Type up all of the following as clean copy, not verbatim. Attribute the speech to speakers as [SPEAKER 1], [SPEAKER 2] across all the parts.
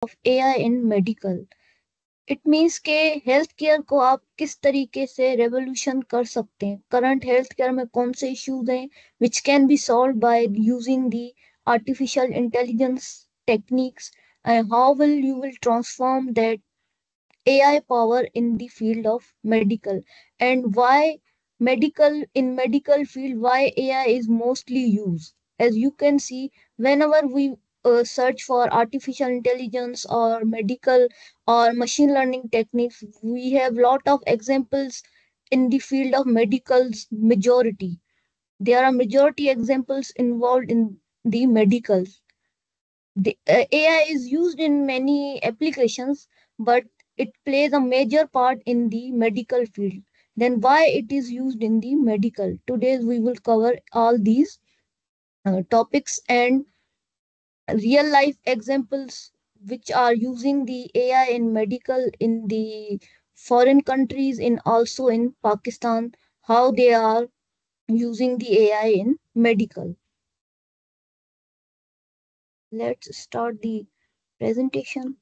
[SPEAKER 1] Of AI in medical. It means के health care को आप किस तरीके से रेवोल्यूशन कर सकते हैं। करंट हेल्थ केयर में कौन से इश्यूज हैं which can be solve by using the artificial intelligence techniques, and how will transform that AI power in the field of medical, and why medical field, why AI is mostly used. As you can see, whenever we search for artificial intelligence or medical or machine learning techniques, we have lot of examples in the field of medicals. Majority, there are majority examples involved in the medicals. The AI is used in many applications, but it plays a major part in the medical field. Then why it is used in the medical? Today we will cover all these topics and real life examples which are using the AI in medical in the foreign countries, in also in Pakistan, how they are using the AI in medical. Let's start the presentation.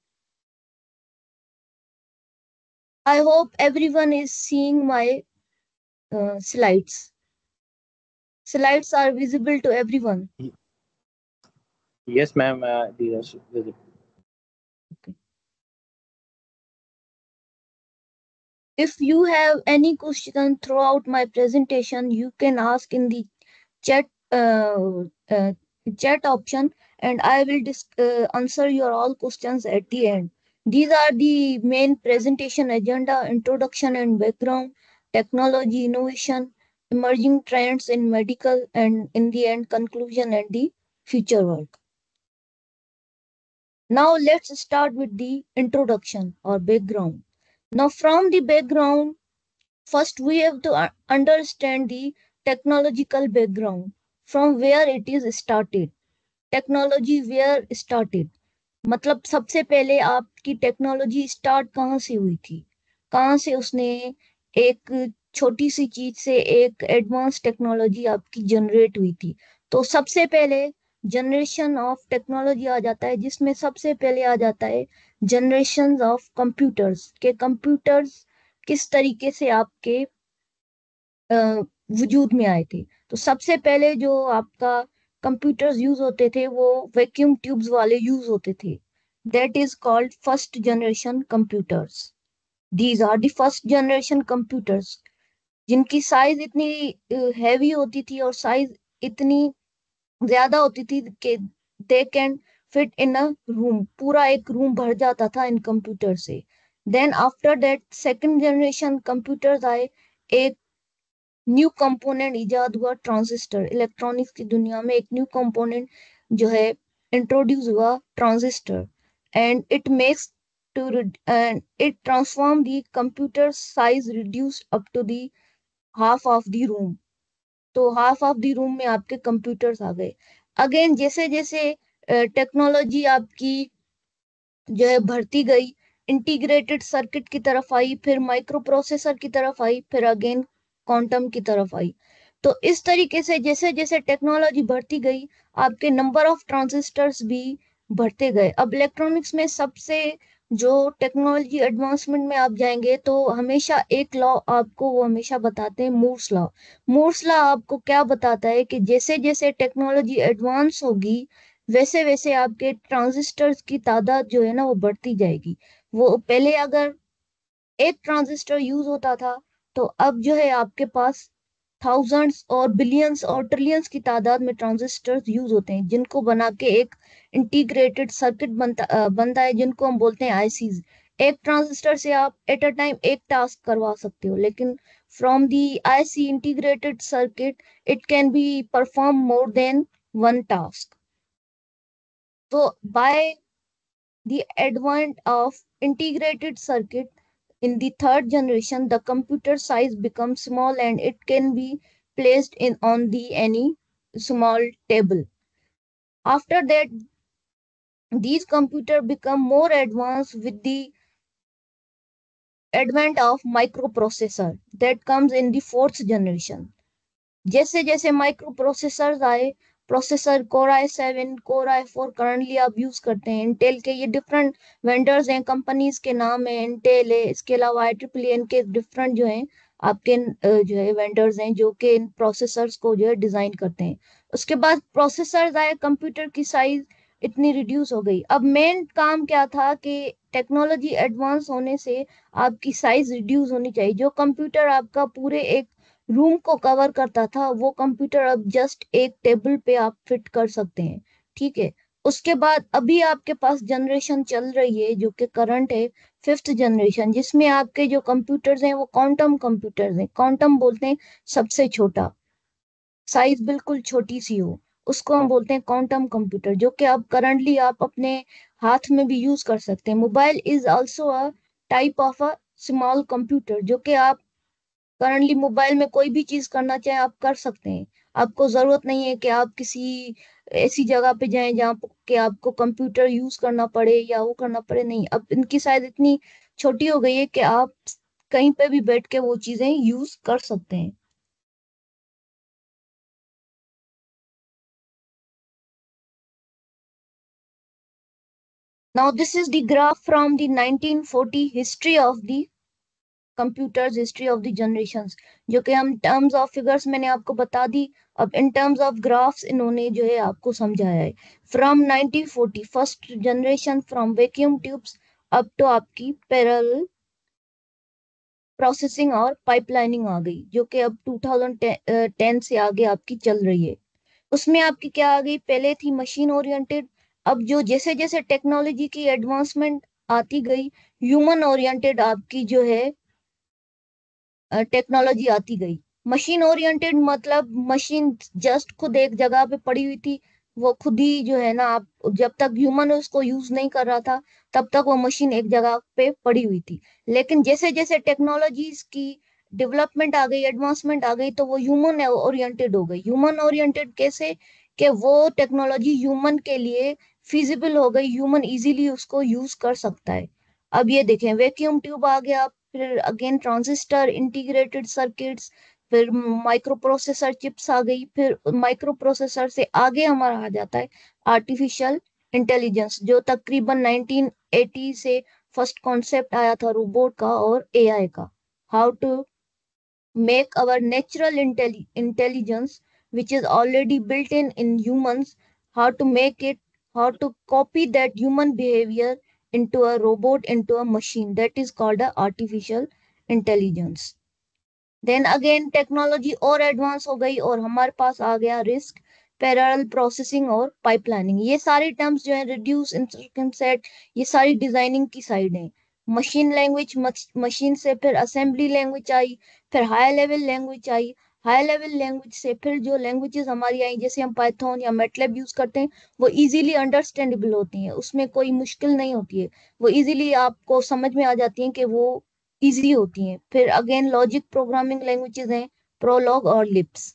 [SPEAKER 1] I hope everyone is seeing my slides. Slides are visible to everyone.
[SPEAKER 2] Yes, ma'am. These are visible.
[SPEAKER 1] Okay. If you have any question throughout my presentation, you can ask in the chat uh, chat option, and I will answer your all questions at the end. These are the main presentation agenda: introduction and background, technology, innovation, emerging trends in medical, and in the end, conclusion and the future work. Now let's start with the introduction or background. Now from the background, first we have to understand the technological background, from where it is started. Technology where started, मतलब सबसे पहले आपकी technology start कहाँ से हुई थी, कहाँ से उसने एक छोटी सी चीज से एक एडवांस टेक्नोलॉजी आपकी जनरेट हुई थी। तो सबसे पहले जनरेशन ऑफ टेक्नोलॉजी आ जाता है, जिसमें सबसे पहले आ जाता है जनरेशन ऑफ कंप्यूटर्स, के कंप्यूटर्स किस तरीके से आपके वजूद में आए थे। तो सबसे पहले जो आपका कंप्यूटर्स यूज होते थे वो वैक्यूम ट्यूब्स वाले यूज होते थे। That is called first generation computers. These are the first generation computers, जिनकी साइज इतनी हैवी होती थी और साइज इतनी ज्यादा होती थी कि they can fit in a room, पूरा एक रूम भर जाता था इन कंप्यूटर से। Then after that second generation computers आए, एक न्यू कंपोनेंट इजाद हुआ, ट्रांजिस्टर। इलेक्ट्रॉनिक्स की दुनिया में एक न्यू कंपोनेंट जो है इंट्रोड्यूस हुआ, transistor, and it makes to and it transform the computer size reduce up to the half of the room. तो हाफ ऑफ द रूम में आपके कंप्यूटर्स आ गए। अगेन जैसे जैसे टेक्नोलॉजी आपकी जो है बढ़ती गई, इंटीग्रेटेड सर्किट की तरफ आई, फिर माइक्रो प्रोसेसर की तरफ आई, फिर अगेन क्वांटम की तरफ आई। तो इस तरीके से जैसे जैसे टेक्नोलॉजी बढ़ती गई, आपके नंबर ऑफ ट्रांजिस्टर्स भी बढ़ते गए। अब इलेक्ट्रॉनिक्स में सबसे जो टेक्नोलॉजी एडवांसमेंट में आप जाएंगे तो हमेशा एक लॉ आपको वो हमेशा बताते हैं, मूर्स लॉ। मूर्स लॉ आपको क्या बताता है कि जैसे जैसे टेक्नोलॉजी एडवांस होगी, वैसे वैसे आपके ट्रांजिस्टर्स की तादाद जो है ना वो बढ़ती जाएगी। वो पहले अगर एक ट्रांजिस्टर यूज होता था, तो अब जो है आपके पास थाउजेंड्स और बिलियंस और ट्रिलियंस की तादाद में ट्रांजिस्टर्स यूज होते हैं, जिनको बना के एक इंटीग्रेटेड सर्किट बनता है, जिनको हम बोलते हैं आईसीज। एक ट्रांजिस्टर से आप एट अ टाइम एक टास्क करवा सकते हो, लेकिन from the IC integrated circuit it can be perform more than one task. So by the advent of integrated circuit in the third generation, the computer size becomes small and it can be placed in on the any small table. After that, these computers become more advanced with the advent of microprocessor that comes in the fourth generation. जैसे जैसे micro processors आए, processor Core i7, Core i4 currently आप use करते हैं। Intel के ये different vendors हैं, companies के नाम है, इंटेल है, इसके अलावा IEEE के डिफरेंट जो है आपके जो है वेंडर्स हैं जो कि इन प्रोसेसर्स को जो है डिजाइन करते हैं। उसके बाद प्रोसेसर्स आए, कंप्यूटर की साइज इतनी रिड्यूस हो गई। अब मेन काम क्या था कि टेक्नोलॉजी एडवांस होने से आपकी साइज रिड्यूस होनी चाहिए। जो कंप्यूटर आपका पूरे एक रूम को कवर करता था, वो कंप्यूटर अब जस्ट एक टेबल पे आप फिट कर सकते हैं। ठीक है। उसके बाद अभी आपके पास जनरेशन चल रही है जो कि करंट है, 5th जनरेशन, जिसमें आपके जो कंप्यूटर्स हैं वो क्वांटम कंप्यूटर्स हैं। क्वांटम बोलते हैं सबसे छोटा, साइज बिल्कुल छोटी सी हो, उसको हम बोलते हैं क्वांटम कंप्यूटर, जो कि अब करंटली आप अपने हाथ में भी यूज कर सकते हैं। Mobile is also a type of a small computer, जो कि आप करंटली मोबाइल में कोई भी चीज करना चाहे आप कर सकते हैं। आपको जरूरत नहीं है कि आप किसी ऐसी जगह पे जाएं जहाँ कि आपको कंप्यूटर यूज करना पड़े या वो करना पड़े। नहीं, अब इनकी साइज इतनी छोटी हो गई है कि आप कहीं पे भी बैठ के वो चीजें यूज कर सकते हैं। Now this is the graph from the 1940 history of the computers, history of the generations, जो कि हम टर्म्स ऑफ फिगर्स मैंने आपको बता दी। अब इन टर्म्स ऑफ ग्राफ्स इन्होंने जो है आपको समझाया है। From 1940 first generation, from vacuum tubes up to आपकी पैरेलल प्रोसेसिंग और पाइपलाइनिंग आ गई, जो कि अब 2010 से आगे आपकी चल रही है। उसमें आपकी क्या आ गई, पहले थी मशीन ओरिएंटेड। अब जो जैसे जैसे टेक्नोलॉजी की एडवांसमेंट आती गई, ह्यूमन ओरिएंटेड आपकी जो है टेक्नोलॉजी आती गई। मशीन ओरिएंटेड मतलब मशीन जस्ट खुद एक जगह पे पड़ी हुई थी, वो खुद ही जो है ना, आप जब तक ह्यूमन उसको यूज नहीं कर रहा था तब तक वो मशीन एक जगह पे पड़ी हुई थी। लेकिन जैसे जैसे टेक्नोलॉजीज की डेवलपमेंट आ गई, एडवांसमेंट आ गई, तो वो ह्यूमन ओरिएंटेड हो गई। ह्यूमन ओरिएंटेड कैसे, कि वो टेक्नोलॉजी ह्यूमन के लिए फिजिबल हो गई, ह्यूमन इजीली उसको यूज कर सकता है। अब ये देखें, वैक्यूम ट्यूब आ गया, फिर अगेन ट्रांजिस्टर, इंटीग्रेटेड सर्किट्स, फिर माइक्रो प्रोसेसर चिप्स आ गई, फिर माइक्रो प्रोसेसर से आगे हमारा आ जाता है आर्टिफिशियल इंटेलिजेंस, जो तकरीबन 1980 से फर्स्ट कॉन्सेप्ट आया था रोबोट का और एआई का। How to make our natural intelligence, which is already built in humans, how to make it, how to copy that human behavior into a robot, into a machine, that is called a artificial intelligence। Then again technology और advance हो गई और हमारे पास आ गया RISC, parallel processing और pipelining. ये सारी टर्म्स जो है, रिड्यूस इंस्ट्रक्शन सेट, ये सारी डिजाइनिंग की साइड है। मशीन लैंग्वेज, मशीन से फिर असेंबली लैंग्वेज आई, फिर high level language I. High level language से फिर जो लैंग्वेजेस हमारी आई, जैसे हम पाइथन या मैटलैब यूज करते हैं, वो इजीली अंडरस्टैंडेबल होती हैं, उसमें कोई मुश्किल नहीं होती है, वो इजीली आपको समझ में आ जाती हैं कि वो इजी होती हैं। फिर अगेन लॉजिक प्रोग्रामिंग लैंग्वेजेस हैं, प्रोलॉग और लिप्स।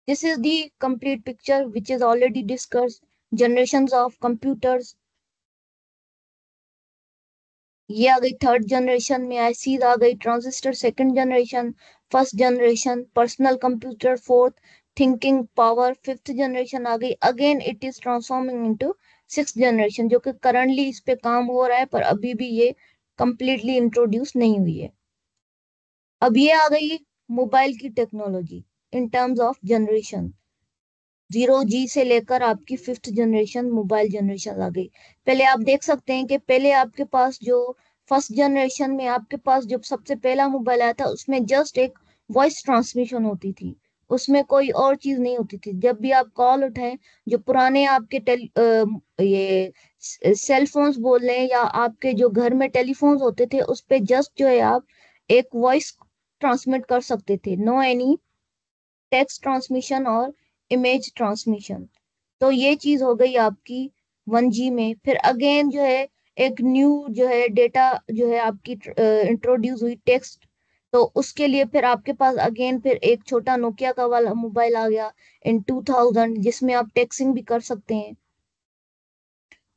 [SPEAKER 1] This is the complete picture which is already discussed, generations of computers. ये आ गई थर्ड जनरेशन में, आईसीज आ गई, transistor second generation, first generation personal computer fourth, thinking power fifth generation आ गई। Again it is transforming into six generation, जो कि करंटली इस पे काम हो रहा है, पर अभी भी ये कंप्लीटली इंट्रोड्यूस नहीं हुई है। अब ये आ गई मोबाइल की technology in terms of generation, 0G से लेकर आपकी 5th जनरेशन मोबाइल जनरेशन आ गई। पहले आप देख सकते हैं कि पहले आपके पास जो फर्स्ट जनरेशन में आपके पास जब सबसे पहला मोबाइल आया था, उसमें जस्ट एक वॉइस ट्रांसमिशन होती थी, उसमें कोई और चीज नहीं होती थी। जब भी आप कॉल उठाएं, जो पुराने आपके ये सेल फोन्स बोल रहे हैं या आपके जो घर में टेलीफोन्स होते थे, उस पे जस्ट जो है आप एक वॉइस ट्रांसमिट कर सकते थे, नो एनी टेक्स्ट ट्रांसमिशन और इमेज ट्रांसमिशन। तो ये चीज हो गई आपकी 1G में। फिर अगेन जो है एक न्यू जो है डेटा जो है आपकी इंट्रोड्यूस हुई, टेक्स्ट। तो उसके लिए फिर आपके पास अगेन फिर एक छोटा नोकिया का वाला मोबाइल आ गया इन 2000, जिसमें आप टेक्सिंग भी कर सकते हैं।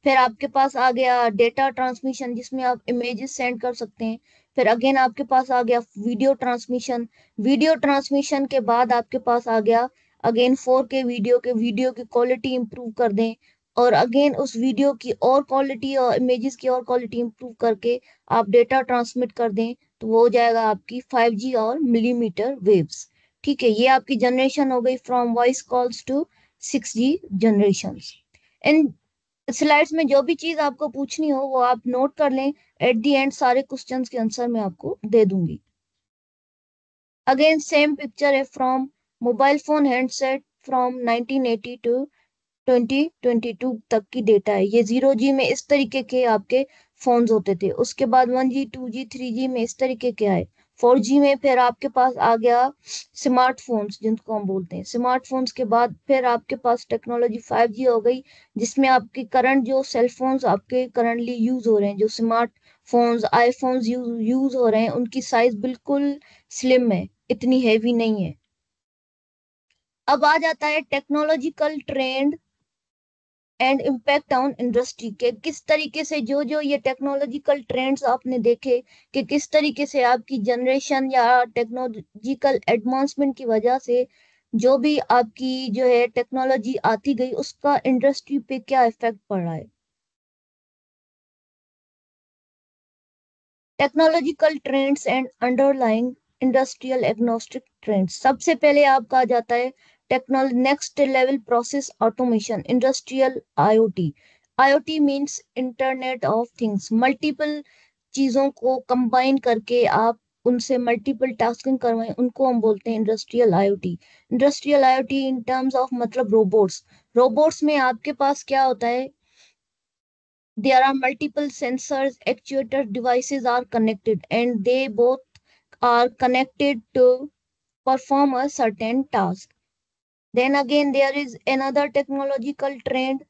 [SPEAKER 1] फिर आपके पास आ गया डेटा ट्रांसमिशन, जिसमें आप इमेजेस सेंड कर सकते हैं। फिर अगेन आपके पास आ गया वीडियो ट्रांसमिशन। वीडियो ट्रांसमिशन के बाद आपके पास आ गया अगेन 4K वीडियो के वीडियो की क्वालिटी इंप्रूव कर दें, और अगेन उस वीडियो की और क्वालिटी और इमेजेस की और क्वालिटी इंप्रूव करके आप डेटा ट्रांसमिट कर दें, तो वो हो जाएगा आपकी 5G और मिलीमीटर वेव्स। ठीक है, ये आपकी जनरेशन हो गई from voice calls to 6G generation. इन स्लाइड्स में जो भी चीज आपको पूछनी हो वो आप नोट कर लें, एट द एंड सारे क्वेश्चंस के आंसर मैं आपको दे दूंगी। अगेन सेम पिक्चर है from mobile phone handset from 1980 to 2022 तक की डेटा है। ये 0G में इस तरीके के आपके फोन्स होते थे, उसके बाद 1G 2G 3G में इस तरीके के आए, 4G में फिर आपके पास आ गया स्मार्टफोन्स जिनको हम बोलते हैं। स्मार्टफोन्स के बाद फिर आपके पास टेक्नोलॉजी 5G हो गई, जिसमें आपके करंट जो सेल फोन्स आपके करंटली यूज हो रहे हैं, जो स्मार्ट फोन्स आईफोन्स यूज हो रहे हैं, उनकी साइज बिल्कुल स्लिम है, इतनी हैवी नहीं है। अब आ जाता है technological trend and impact on industry के, किस तरीके से जो जो ये टेक्नोलॉजिकल ट्रेंड्स आपने देखे कि किस तरीके से आपकी जनरेशन या टेक्नोलॉजिकल एडवांसमेंट की वजह से जो भी आपकी जो है टेक्नोलॉजी आती गई, उसका इंडस्ट्री पे क्या इफेक्ट पड़ रहा है। Technological trends and underlying industrial agnostic trends. सबसे पहले आपका आ जाता है technology next level process automation, industrial IoT. IoT means internet of things, multiple चीजों को कंबाइन करके आप उनसे मल्टीपल टास्किंग करवाएं, उनको हम बोलते हैं industrial IoT. Industrial IoT in terms of मतलब रोबोट्स। रोबोट्स में आपके पास क्या होता है, there are multiple sensors, actuator devices are connected, and they both are connected to perform a certain task. Then again, there is another technological trend,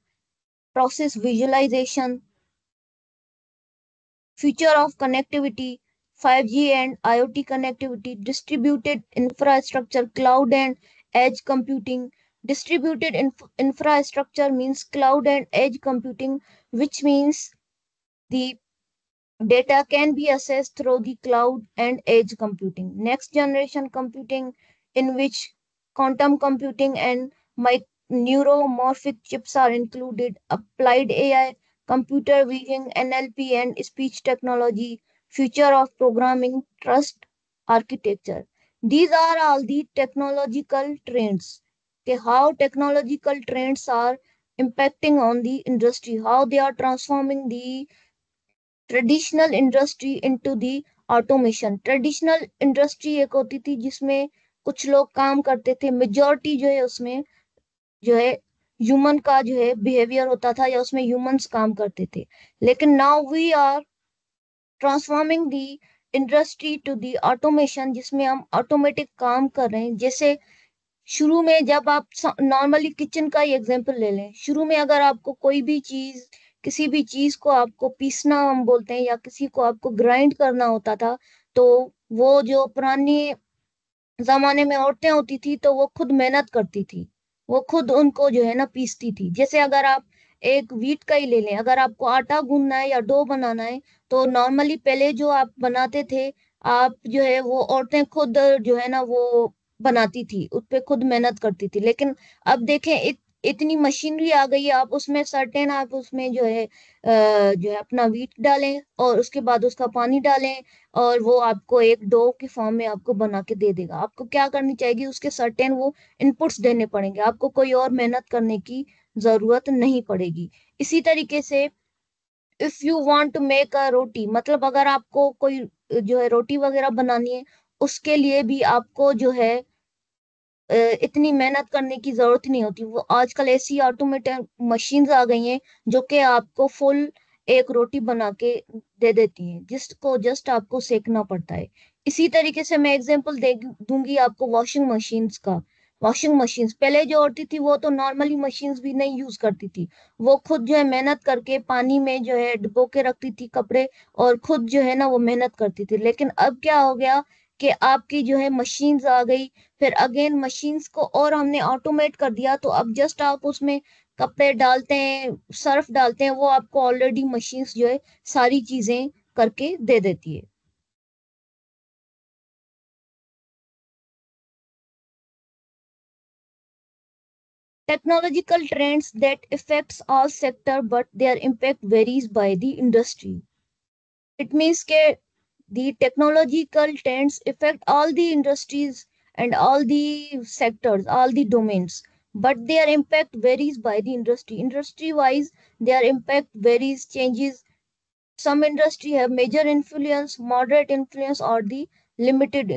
[SPEAKER 1] process visualization, future of connectivity, 5G and IoT connectivity, distributed infrastructure, cloud and edge computing. Distributed infrastructure means cloud and edge computing, which means the data can be accessed through the cloud and edge computing. Next generation computing, in which quantum computing and neuromorphic chips are included, applied AI, computer vision, NLP, and speech technology, future of programming, trust architecture. These are all the technological trends. Okay, how technological trends are impacting on the industry, how they are transforming the traditional industry into the automation. Traditional industry एक होती थी जिसमें कुछ लोग काम करते थे, majority जो है उसमें जो है ह्यूमन का जो है बिहेवियर होता था या उसमें ह्यूमंस काम करते थे। लेकिन now we are transforming the industry to the automation, जिसमें हम ऑटोमेटिक काम कर रहे हैं। जैसे शुरू में जब आप नॉर्मली किचन का ही एग्जांपल ले लें, शुरू में अगर आपको कोई भी चीज किसी भी चीज को आपको पीसना हम बोलते हैं या किसी को आपको ग्राइंड करना होता था, तो वो जो पुरानी जमाने में औरतें होती थी तो वो खुद मेहनत करती थी, वो खुद उनको जो है ना पीसती थी। जैसे अगर आप एक व्हीट का ही ले लें, अगर आपको आटा गूंदना है या डो बनाना है, तो नॉर्मली पहले जो आप बनाते थे, आप जो है वो औरतें खुद जो है ना वो बनाती थी, उस पे खुद मेहनत करती थी। लेकिन अब देखें इतनी मशीनरी आ गई है, आप उसमें सर्टेन आप उसमें जो है अपना व्हीट डालें और उसके बाद उसका पानी डालें, और वो आपको एक डो के फॉर्म में आपको बना के दे देगा। आपको क्या करनी चाहिए, उसके सर्टेन वो इनपुट्स देने पड़ेंगे, आपको कोई और मेहनत करने की जरूरत नहीं पड़ेगी। इसी तरीके से if you want to make a roti, मतलब अगर आपको कोई जो है रोटी वगैरह बनानी है, उसके लिए भी आपको जो है इतनी मेहनत करने की जरूरत नहीं होती। वो आजकल ऐसी ऑटोमेटेड मशीन्स आ गई हैं जो कि आपको फुल एक रोटी बना के दे देती हैं, जिसको जस्ट आपको सेकना पड़ता है। इसी तरीके से मैं एग्जांपल दे दूंगी आपको वॉशिंग मशीन्स का। वॉशिंग मशीन्स पहले जो होती थी वो तो नॉर्मली मशीन्स भी नहीं यूज करती थी, वो खुद जो है मेहनत करके पानी में जो है डुबो के रखती थी कपड़े, और खुद जो है ना वो मेहनत करती थी। लेकिन अब क्या हो गया कि आपकी जो है मशीन्स आ गई, फिर अगेन मशीन्स को और हमने ऑटोमेट कर दिया, तो अब जस्ट आप उसमें कपड़े डालते हैं, सर्फ डालते हैं, वो आपको ऑलरेडी मशीन्स जो है सारी चीजें करके दे देती है। technological trends that affects all sector, but their impact varies by the industry. It means that the technological trends affect all the industries and all the sectors, all the domains, but their impact varies by the industry. Industry wise, their impact varies, changes. Some industry have major influence, moderate influence, or the limited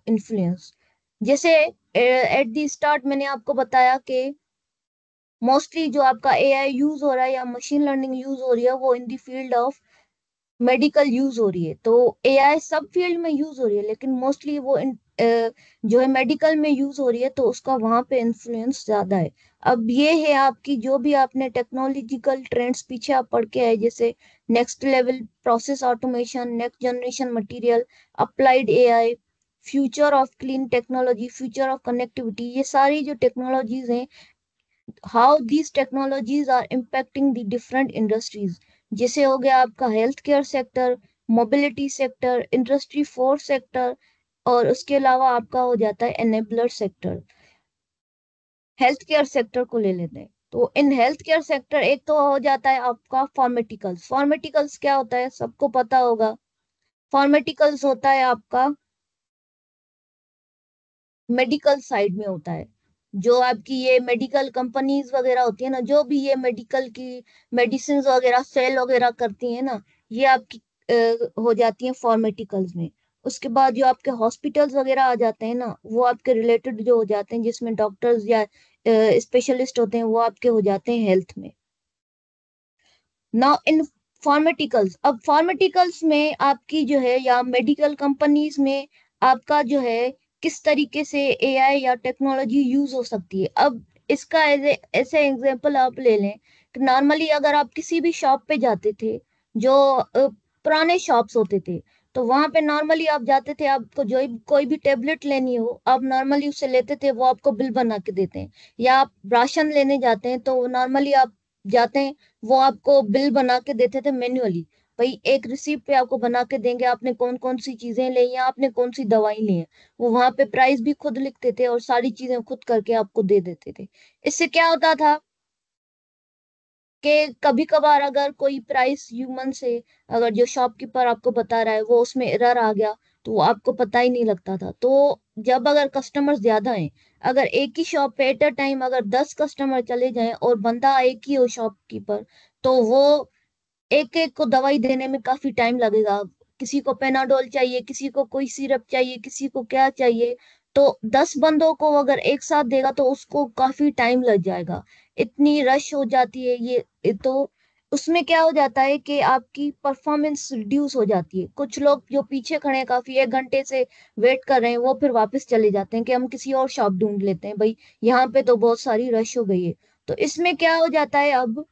[SPEAKER 1] influence. जैसे at the start मैंने आपको बताया कि mostly जो आपका AI use हो रहा है या मशीन लर्निंग यूज हो रही है वो in the field of medical use हो रही है। तो एआई सब फील्ड में यूज हो रही है, लेकिन मोस्टली वो जो है मेडिकल में यूज हो रही है, तो उसका वहां पे इन्फ्लुएंस ज्यादा है। अब ये है आपकी जो भी आपने टेक्नोलॉजिकल ट्रेंड्स पीछे आप पढ़ के आए, जैसे next level process automation, next generation material, applied AI, future of clean technology, future of connectivity, ये सारी जो टेक्नोलॉजीज हैं, how these technologies are impacting the different industries. जैसे हो गया आपका health care sector, mobility sector, industry 4 sector, और उसके अलावा आपका हो जाता है enabler sector. Health care sector को ले लेते हैं, तो इन हेल्थ केयर सेक्टर एक तो हो जाता है आपका फार्मेटिकल्स। फार्मेटिकल्स क्या होता है सबको पता होगा। फार्मेटिकल्स होता है आपका मेडिकल साइड में होता है। जो आपकी ये मेडिकल कंपनीज वगैरह होती है ना, जो भी ये मेडिकल की मेडिसिन वगैरह सेल वगैरह करती है ना, ये आपकी हो जाती है फार्मेटिकल्स में। उसके बाद जो आपके हॉस्पिटल्स वगैरह आ जाते हैं ना, वो आपके रिलेटेड जो हो जाते हैं, जिसमें डॉक्टर्स या स्पेशलिस्ट होते हैं, वो आपके हो जाते हैं हेल्थ में। नाउ इन फार्मेटिकल्स, अब फार्मेटिकल्स में आपकी जो है या मेडिकल कंपनीज में आपका जो है किस तरीके से एआई या टेक्नोलॉजी यूज हो सकती है। अब इसका ऐसे एग्जांपल आप ले लें कि नॉर्मली अगर आप किसी भी शॉप पे जाते थे, जो पुराने शॉप्स होते थे, तो वहां पे नॉर्मली आप जाते थे, आपको जो कोई भी टेबलेट लेनी हो आप नॉर्मली उससे लेते थे, वो आपको बिल बना के देते हैं। या आप राशन लेने जाते हैं तो नॉर्मली आप जाते हैं, वो आपको बिल बना के देते थे मैन्युअली। भाई एक रिसीप्ट पे आपको बना के देंगे आपने कौन कौन सी चीजें ली हैं, आपने कौन सी दवाई ली है। वो वहां पे प्राइस भी खुद लिखते थे और सारी चीजें खुद करके आपको दे देते थे। इससे क्या होता था कि कभी कभार अगर कोई प्राइस ह्यूमन से, अगर जो शॉपकीपर आपको बता रहा है वो उसमें एरर आ गया, तो वो आपको पता ही नहीं लगता था। तो जब अगर कस्टमर ज्यादा हैं, अगर एक ही शॉप पे एट अ टाइम अगर 10 कस्टमर चले जाएं और बंदा एक ही हो शॉपकीपर, तो वो एक एक को दवाई देने में काफी टाइम लगेगा। किसी को पेनाडोल चाहिए, किसी को कोई सिरप चाहिए, किसी को क्या चाहिए, तो 10 बंदों को अगर एक साथ देगा तो उसको काफी टाइम लग जाएगा। इतनी रश हो जाती है ये तो उसमें क्या हो जाता है कि आपकी परफॉर्मेंस रिड्यूस हो जाती है। कुछ लोग जो पीछे खड़े हैं काफी 1 घंटे से वेट कर रहे हैं, वो फिर वापस चले जाते हैं कि हम किसी और शॉप ढूंढ लेते हैं, भाई यहाँ पे तो बहुत सारी रश हो गई है। तो इसमें क्या हो जाता है, अब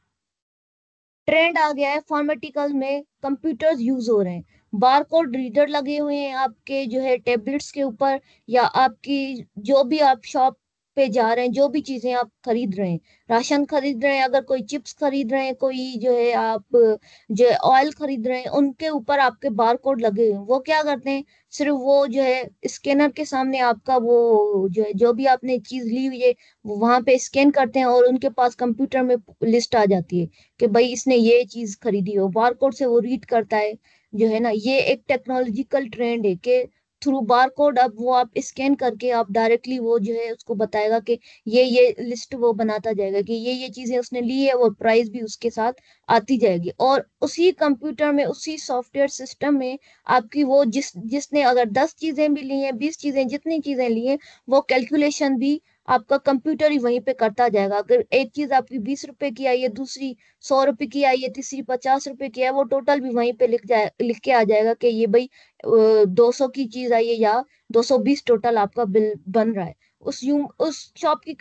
[SPEAKER 1] ट्रेंड आ गया है फार्मेटिकल में कंप्यूटर्स यूज हो रहे हैं। बारकोड रीडर लगे हुए हैं आपके जो है टेबलेट्स के ऊपर, या आपकी जो भी आप शॉप पे जा रहे हैं, जो भी चीजें आप खरीद रहे हैं, राशन खरीद रहे हैं, अगर कोई चिप्स खरीद रहे हैं, कोई जो है आप जो ऑयल खरीद रहे हैं, उनके ऊपर आपके बारकोड लगे हुए हैं। वो क्या करते हैं, सिर्फ वो जो है स्कैनर के सामने आपका वो जो है जो भी आपने चीज ली हुई है वो वहां पे स्कैन करते हैं, और उनके पास कंप्यूटर में लिस्ट आ जाती है कि भाई इसने ये चीज खरीदी हो। बारकोड से वो रीड करता है जो है ना। ये एक टेक्नोलॉजिकल ट्रेंड है कि थ्रू बारकोड अब वो आप स्कैन करके आप डायरेक्टली वो जो है उसको बताएगा कि ये लिस्ट वो बनाता जाएगा कि ये चीजें उसने ली है, और प्राइस भी उसके साथ आती जाएगी। और उसी कंप्यूटर में, उसी सॉफ्टवेयर सिस्टम में आपकी वो जिसने अगर 10 चीजें भी ली हैं, 20 चीजें, जितनी चीजें ली हैं, वो कैलकुलेशन भी आपका कंप्यूटर ही वहीं पे करता जाएगा। अगर एक चीज आपकी 20 रुपए की आई है, दूसरी 100 रुपए की आई है, तीसरी 50 रुपए की है, वो टोटल भी वहीं पे लिख के आ जाएगा कि ये भाई 200 की चीज आई है, या 220 टोटल आपका बिल बन रहा है। उस शॉप की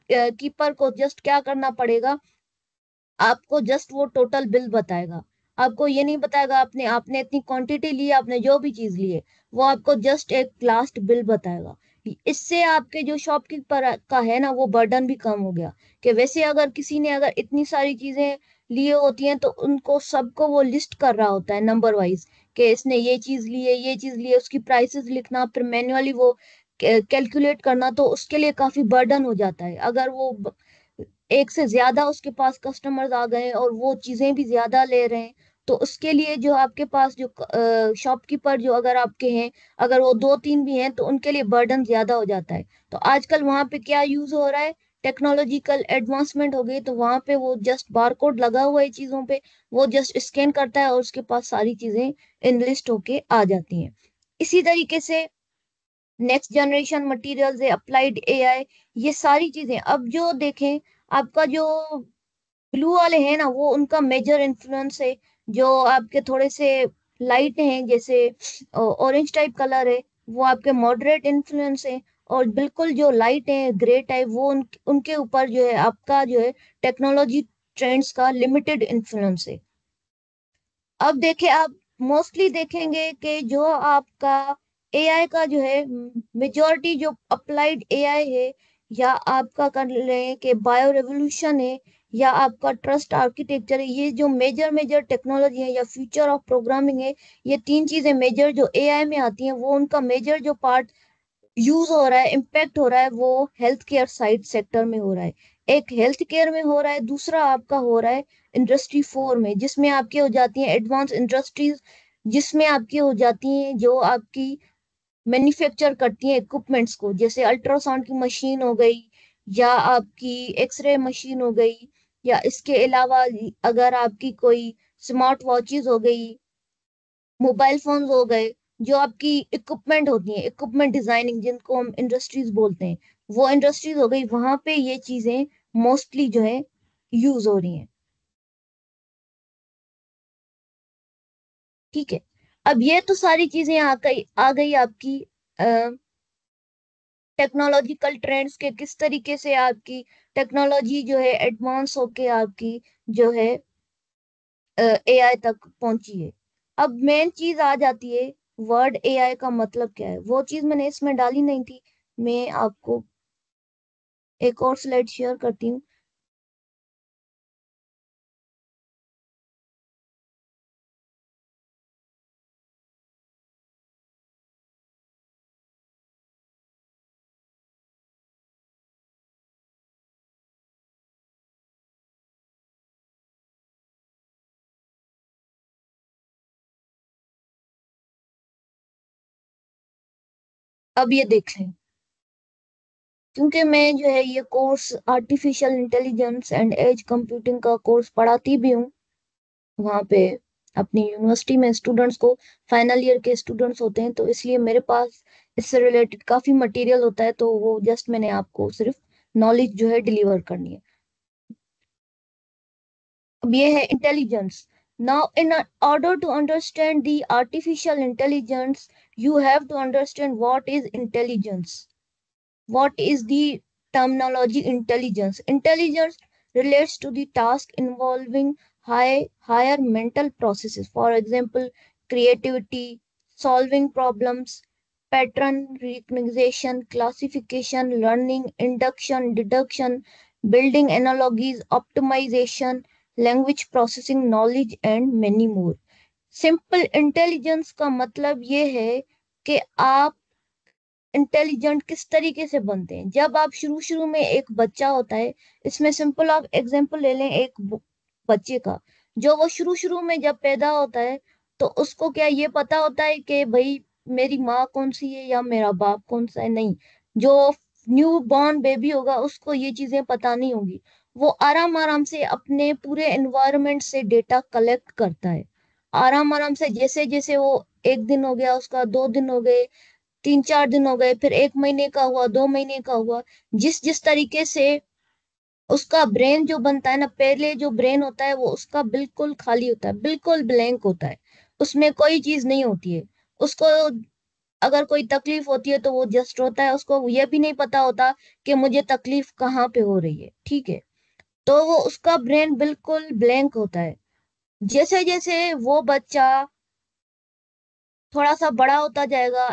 [SPEAKER 1] कीपर को जस्ट क्या करना पड़ेगा, आपको जस्ट वो टोटल बिल बताएगा। आपको ये नहीं बताएगा आपने आपने इतनी क्वांटिटी ली है, आपने जो भी चीज ली है, वो आपको जस्ट एक लास्ट बिल बताएगा। इससे आपके जो शॉपकीपर का है ना, वो बर्डन भी कम हो गया। कि वैसे अगर किसी ने अगर इतनी सारी चीजें लिए होती हैं, तो उनको सबको वो लिस्ट कर रहा होता है नंबर वाइज कि इसने ये चीज ली है, ये चीज ली है, उसकी प्राइसेस लिखना, फिर मैन्युअली वो कैलकुलेट करना, तो उसके लिए काफी बर्डन हो जाता है। अगर वो एक से ज्यादा उसके पास कस्टमर्स आ गए और वो चीजें भी ज्यादा ले रहे हैं, तो उसके लिए जो आपके पास जो शॉपकीपर जो अगर आपके हैं, अगर वो दो तीन भी हैं तो उनके लिए बर्डन ज्यादा हो जाता है। तो आजकल वहां पे क्या यूज हो रहा है, टेक्नोलॉजिकल एडवांसमेंट हो गई, तो वहां पे वो जस्ट बारकोड लगा हुआ है चीजों पे, वो जस्ट स्कैन करता है और उसके पास सारी चीजें इनलिस्ट होके आ जाती हैं। इसी तरीके से नेक्स्ट जनरेशन मटेरियल्स है, अप्लाइड एआई, ये सारी चीजें अब जो देखें, आपका जो ब्लू वाले हैं ना, वो उनका मेजर इन्फ्लुएंस है। जो आपके थोड़े से लाइट हैं, जैसे ऑरेंज टाइप कलर है, वो आपके मॉडरेट इन्फ्लुएंस है। और बिल्कुल जो लाइट है ग्रे टाइप, वो उनके ऊपर जो है आपका जो है टेक्नोलॉजी ट्रेंड्स का लिमिटेड इन्फ्लुएंस है। अब देखें आप, मोस्टली देखेंगे कि जो आपका एआई का जो है, मेजॉरिटी जो अप्लाइड एआई है, या आपका कर लें कि बायो रेवोल्यूशन है, या आपका ट्रस्ट आर्किटेक्चर है, ये जो मेजर मेजर टेक्नोलॉजी है, या फ्यूचर ऑफ प्रोग्रामिंग है, ये तीन चीजें मेजर जो एआई में आती हैं, वो उनका मेजर जो पार्ट यूज हो रहा है, इम्पैक्ट हो रहा है, वो हेल्थ केयर साइड सेक्टर में हो रहा है। एक हेल्थ केयर में हो रहा है, दूसरा आपका हो रहा है इंडस्ट्री 4 में, जिसमें आपकी हो जाती है एडवांस इंडस्ट्रीज, जिसमें आपकी हो जाती हैं जो आपकी मैन्युफैक्चर करती हैं इक्विपमेंट्स को, जैसे अल्ट्रासाउंड की मशीन हो गई, या आपकी एक्सरे मशीन हो गई, या इसके अलावा अगर आपकी कोई स्मार्ट वॉचेस हो गई, मोबाइल फोन हो गए, जो आपकी इक्विपमेंट होती हैं, इक्विपमेंट डिजाइनिंग जिनको हम इंडस्ट्रीज बोलते हैं, वो इंडस्ट्रीज हो गई, वहां पे ये चीजें मोस्टली जो है यूज हो रही हैं। ठीक है, अब ये तो सारी चीजें आ गई आपकी टेक्नोलॉजिकल ट्रेंड्स के, किस तरीके से आपकी टेक्नोलॉजी जो है एडवांस होके आपकी जो है एआई तक पहुंची है। अब मेन चीज आ जाती है, वर्ड एआई का मतलब क्या है, वो चीज मैंने इसमें डाली नहीं थी। मैं आपको एक और स्लाइड शेयर करती हूँ। अब ये देख लें, क्योंकि मैं जो है ये course artificial intelligence and edge computing का कोर्स पढ़ाती भी हूँ वहाँ पे अपनी यूनिवर्सिटी में। स्टूडेंट्स को, फाइनल ईयर के स्टूडेंट्स होते हैं, तो इसलिए मेरे पास इससे रिलेटेड काफी मटेरियल होता है, तो वो जस्ट मैंने आपको सिर्फ नॉलेज जो है डिलीवर करनी है। अब ये है intelligence. Now in order to understand the artificial intelligence, you have to understand what is intelligence. What is the terminology intelligence? Intelligence relates to the task involving higher mental processes. For example, creativity, solving problems, pattern recognition, classification, learning, induction, deduction, building analogies, optimization, language processing, knowledge, and many more. Simple intelligence का मतलब ये है कि आप intelligent किस तरीके से बनते हैं। जब आप शुरू शुरू में, एक बच्चा होता है, इसमें सिंपल आप एग्जांपल ले लें एक बच्चे का, जो वो शुरू शुरू में जब पैदा होता है, तो उसको क्या ये पता होता है कि भाई मेरी माँ कौन सी है या मेरा बाप कौन सा है? नहीं। जो न्यू बॉर्न बेबी होगा उसको ये चीजें पता नहीं होगी। वो आराम आराम से अपने पूरे एनवायरनमेंट से डेटा कलेक्ट करता है, आराम आराम से, जैसे जैसे वो, एक दिन हो गया उसका, 2 दिन हो गए, 3-4 दिन हो गए, फिर 1 महीने का हुआ, 2 महीने का हुआ, जिस जिस तरीके से उसका ब्रेन जो बनता है ना, पहले जो ब्रेन होता है वो उसका बिल्कुल खाली होता है, बिल्कुल ब्लैंक होता है, उसमें कोई चीज नहीं होती है। उसको अगर कोई तकलीफ होती है तो वो जस्ट रोता है, उसको ये भी नहीं पता होता कि मुझे तकलीफ कहाँ पे हो रही है। ठीक है, तो वो उसका ब्रेन बिल्कुल ब्लैंक होता है। जैसे जैसे वो बच्चा थोड़ा सा बड़ा होता जाएगा,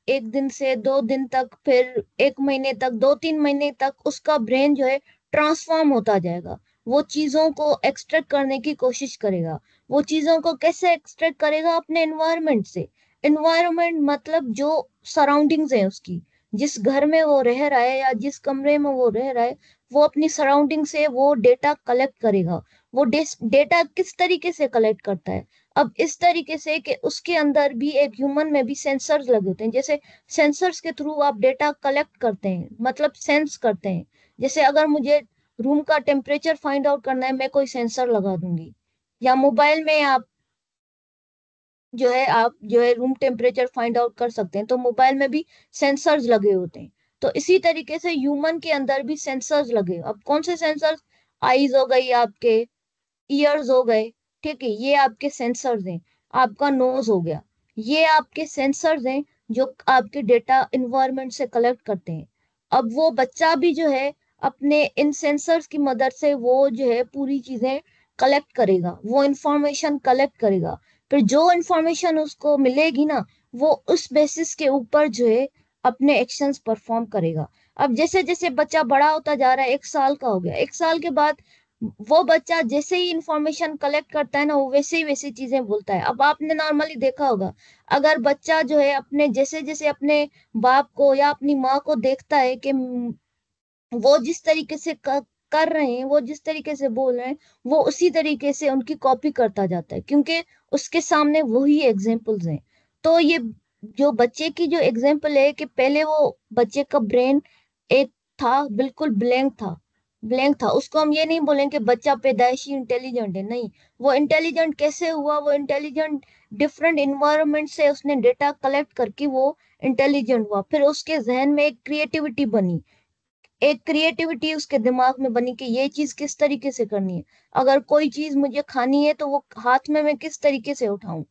[SPEAKER 1] 1 दिन से 2 दिन तक, फिर 1 महीने तक, 2-3 महीने तक, उसका ब्रेन जो है ट्रांसफॉर्म होता जाएगा। वो चीजों को एक्सट्रैक्ट करने की कोशिश करेगा। वो चीजों को कैसे एक्सट्रैक्ट करेगा? अपने एनवायरनमेंट से। एनवायरनमेंट मतलब जो सराउंडिंग्स है उसकी, जिस घर में वो रह रहा है या जिस कमरे में वो रह रहा है, वो अपनी सराउंडिंग से वो डेटा कलेक्ट करेगा। वो डेटा किस तरीके से कलेक्ट करता है? अब इस तरीके से कि उसके अंदर भी, एक ह्यूमन में भी सेंसर्स लगे होते हैं। जैसे सेंसर्स के थ्रू आप डेटा कलेक्ट करते हैं, मतलब सेंस करते हैं। जैसे अगर मुझे रूम का टेम्परेचर फाइंड आउट करना है, मैं कोई सेंसर लगा दूंगी। या मोबाइल में आप जो है रूम टेम्परेचर फाइंड आउट कर सकते हैं, तो मोबाइल में भी सेंसर्स लगे होते हैं। तो इसी तरीके से ह्यूमन के अंदर भी सेंसर्स लगे। अब कौन से सेंसर्स? आईज हो गई आपके, ईयर्स हो गए, ठीक है, ये आपके सेंसर्स हैं। आपका नोज हो गया, ये आपके सेंसर्स हैं जो आपके डेटा इन्वायरमेंट से कलेक्ट करते हैं। अब वो बच्चा भी जो है अपने इन सेंसर्स की मदद से वो जो है पूरी चीजें कलेक्ट करेगा, वो इंफॉर्मेशन कलेक्ट करेगा। फिर जो इंफॉर्मेशन उसको मिलेगी ना, वो उस बेसिस के ऊपर जो है अपने एक्शंस परफॉर्म करेगा। अब जैसे जैसे बच्चा बड़ा होता जा रहा है, 1 साल का हो गया, 1 साल के बाद वो बच्चा जैसे ही इंफॉर्मेशन कलेक्ट करता है ना, वो वैसे ही वैसी चीजें बोलता है। अब आपने नॉर्मली देखा होगा, अगर बच्चा जो है अपने जैसे जैसे अपने बाप को या अपनी माँ को देखता है कि वो जिस तरीके से कर रहे हैं, वो जिस तरीके से बोल रहे हैं, वो उसी तरीके से उनकी कॉपी करता जाता है, क्योंकि उसके सामने वही एग्जाम्पल्स हैं। तो ये जो बच्चे की जो एग्जाम्पल है कि पहले वो बच्चे का ब्रेन एक था, बिल्कुल ब्लैंक था, ब्लैंक था। उसको हम ये नहीं बोलेंगे कि बच्चा पैदाइशी इंटेलिजेंट है, नहीं। वो इंटेलिजेंट कैसे हुआ? वो इंटेलिजेंट डिफरेंट इन्वायरमेंट से उसने डेटा कलेक्ट करके वो इंटेलिजेंट हुआ। फिर उसके जहन में एक क्रिएटिविटी बनी, एक क्रिएटिविटी उसके दिमाग में बनी कि ये चीज किस तरीके से करनी है। अगर कोई चीज मुझे खानी है तो वो हाथ में मैं किस तरीके से उठाऊं।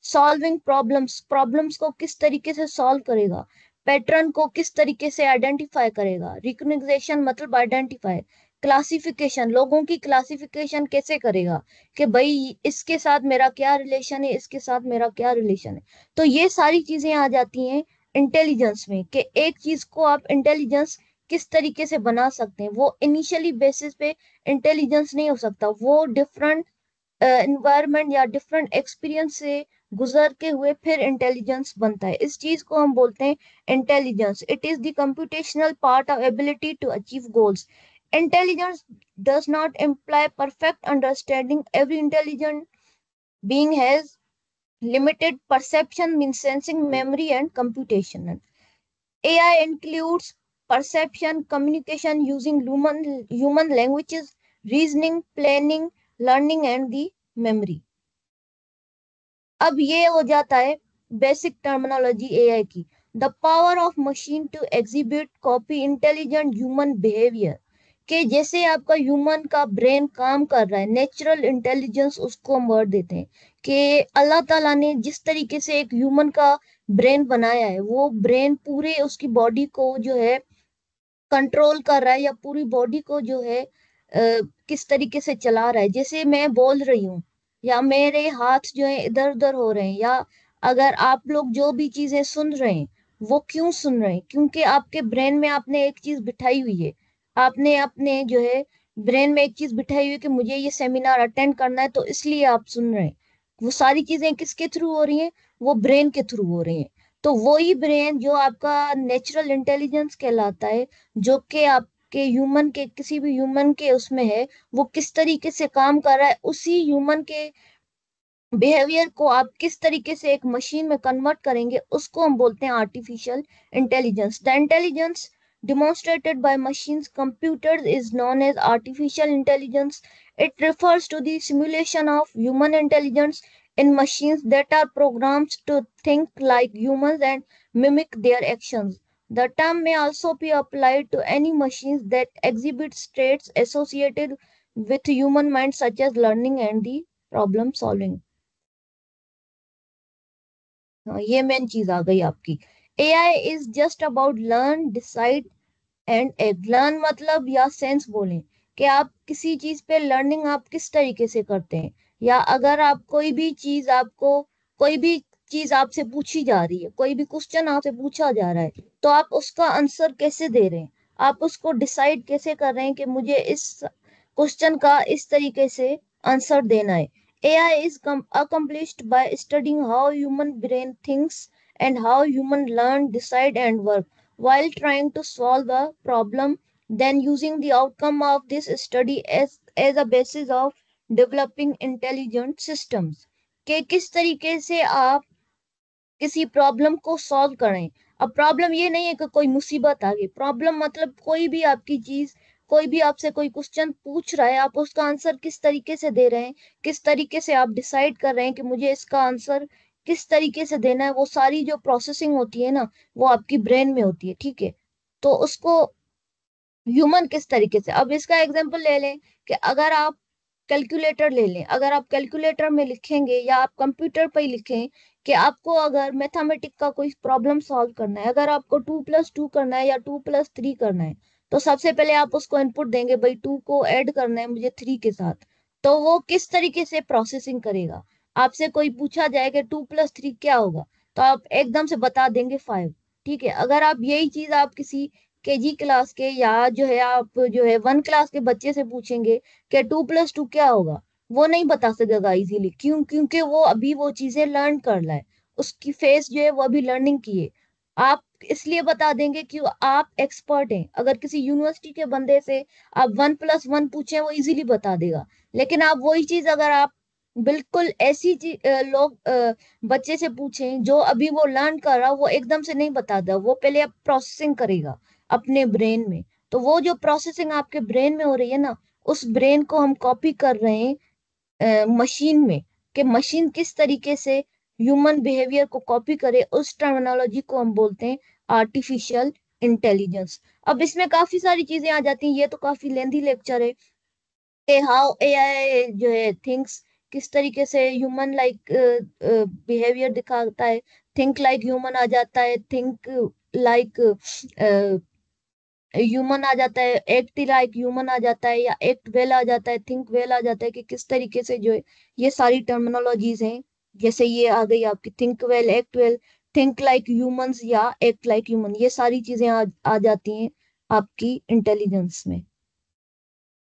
[SPEAKER 1] सॉल्विंग प्रॉब्लम्स, प्रॉब्लम्स को किस तरीके से सॉल्व करेगा, पैटर्न को किस तरीके से आइडेंटिफाई करेगा। रिकग्निशन मतलब आइडेंटिफाई, क्लासिफिकेशन, लोगों की क्लासिफिकेशन कैसे करेगा कि भाई इसके साथ मेरा क्या रिलेशन है, इसके साथ मेरा क्या रिलेशन है। तो ये सारी चीजें आ जाती हैं इंटेलिजेंस में, कि एक चीज को आप इंटेलिजेंस किस तरीके से बना सकते हैं। वो इनिशियली बेसिस पे इंटेलिजेंस नहीं हो सकता, वो डिफरेंट एनवायरनमेंट या डिफरेंट एक्सपीरियंस से गुजर के हुए फिर इंटेलिजेंस बनता है। इस चीज को हम बोलते हैं intelligence. It is the computational part of ability to achieve goals. Intelligence does not imply perfect understanding. Every intelligent being has limited perception, means sensing, memory, and computation. AI includes perception, communication using human languages, reasoning, planning, learning, and the memory. अब ये हो जाता है basic terminology AI की। The power of machine to exhibit copy intelligent human behaviour, के जैसे आपका human का ब्रेन काम कर रहा है, नेचुरल इंटेलिजेंस उसको हम वर्ड देते हैं कि अल्लाह ताला ने जिस तरीके से एक ह्यूमन का ब्रेन बनाया है, वो ब्रेन पूरे उसकी बॉडी को जो है कंट्रोल कर रहा है, या पूरी बॉडी को जो है किस तरीके से चला रहा है। जैसे मैं बोल रही हूँ, या मेरे हाथ जो है इधर उधर हो रहे हैं, या अगर आप लोग जो भी चीजें सुन रहे हैं, वो क्यों सुन रहे हैं? क्योंकि आपके ब्रेन में आपने एक चीज बिठाई हुई है। आपने अपने जो है ब्रेन में एक चीज बिठाई हुई है कि मुझे ये सेमिनार अटेंड करना है, तो इसलिए आप सुन रहे हैं। वो सारी चीजें किसके थ्रू हो रही हैं? वो ब्रेन के थ्रू हो रही हैं। तो वही ब्रेन जो आपका नेचुरल इंटेलिजेंस कहलाता है, जो कि आपके ह्यूमन के, किसी भी ह्यूमन के उसमें है, वो किस तरीके से काम कर रहा है, उसी ह्यूमन के बिहेवियर को आप किस तरीके से एक मशीन में कन्वर्ट करेंगे, उसको हम बोलते हैं artificial intelligence. The intelligence demonstrated by machines computers is known as artificial intelligence. It refers to the simulation of human intelligence in machines that are programmed to think like humans and mimic their actions. The term may also be applied to any machines that exhibit traits associated with human mind, such as learning and the problem solving. हाँ, ये main चीज आ गई आपकी। AI is just about learn, decide and act. Learn मतलब या sense बोलें कि आप किसी चीज पे लर्निंग आप किस तरीके से करते हैं, या अगर आप कोई भी चीज आपसे पूछी जा रही है, कोई भी क्वेश्चन आपसे पूछा जा रहा है, तो आप उसका आंसर कैसे दे रहे हैं? आप उसको डिसाइड कैसे कर रहे हैं कि मुझे इस क्वेश्चन का इस तरीके से आंसर देना है? AI is accomplished by studying how human brain thinks and how human learn, decide and work. while trying to solve a problem, then using the outcome of this study as a basis of developing intelligent systems। कि किस तरीके से आप किसी problem को solve करें। अब problem ये नहीं है कि कोई मुसीबत आ गई, प्रॉब्लम मतलब कोई भी आपकी चीज, कोई भी आपसे कोई क्वेश्चन पूछ रहा है, आप उसका आंसर किस तरीके से दे रहे हैं, किस तरीके से आप डिसाइड कर रहे हैं कि मुझे इसका आंसर किस तरीके से देना है, वो सारी जो प्रोसेसिंग होती है ना, वो आपकी ब्रेन में होती है। ठीक है, तो उसको ह्यूमन किस तरीके से, अब इसका एग्जांपल ले लें कि अगर आप कैलकुलेटर ले लें, अगर आप कैलकुलेटर में लिखेंगे या आप कंप्यूटर पर ही लिखें कि आपको अगर मैथमेटिक का कोई प्रॉब्लम सॉल्व करना है, अगर आपको 2+2 करना है या 2+3 करना है, तो सबसे पहले आप उसको इनपुट देंगे, भाई 2 को ऐड करना है मुझे 3 के साथ। तो वो किस तरीके से प्रोसेसिंग करेगा, आपसे कोई पूछा जाए कि 2+3 क्या होगा, तो आप एकदम से बता देंगे 5। ठीक है, अगर आप यही चीज आप किसी केजी क्लास के या जो है आप जो है 1 क्लास के बच्चे से पूछेंगे कि 2+2 क्या होगा, वो नहीं बता सकेगा इजीली। क्यों? क्योंकि वो अभी वो चीजें लर्न कर रहा है, उसकी फेस जो है वो अभी लर्निंग की है। आप इसलिए बता देंगे कि आप एक्सपर्ट हैं। अगर किसी यूनिवर्सिटी के बंदे से आप 1+1 पूछे, वो इजीली बता देगा। लेकिन आप वही चीज अगर आप बिल्कुल ऐसी चीज लोग बच्चे से पूछें जो अभी वो लर्न कर रहा, वो एकदम से नहीं बताता, वो पहले आप प्रोसेसिंग करेगा अपने ब्रेन में। तो वो जो प्रोसेसिंग आपके ब्रेन में हो रही है ना, उस ब्रेन को हम कॉपी कर रहे हैं मशीन में, कि मशीन किस तरीके से ह्यूमन बिहेवियर को कॉपी करे, उस टर्मिनोलॉजी को हम बोलते हैं आर्टिफिशियल इंटेलिजेंस। अब इसमें काफी सारी चीजें आ जाती हैं, ये तो काफी लेंथी लेक्चर है कि हाउ एआई जो है थिंक्स, किस तरीके से ह्यूमन लाइक बिहेवियर दिखाता है। थिंक लाइक ह्यूमन आ जाता है, थिंक लाइक ह्यूमन आ जाता है, एक्ट लाइक ह्यूमन आ जाता है, या एक्ट वेल आ जाता है, थिंक वेल आ जाता है, कि किस तरीके से जो है ये सारी टर्मिनोलॉजीज हैं। जैसे ये आ गई आपकी think well, act well, think like humans या एक्ट लाइक ह्यूमन, ये सारी चीजें आ जाती हैं आपकी इंटेलिजेंस में।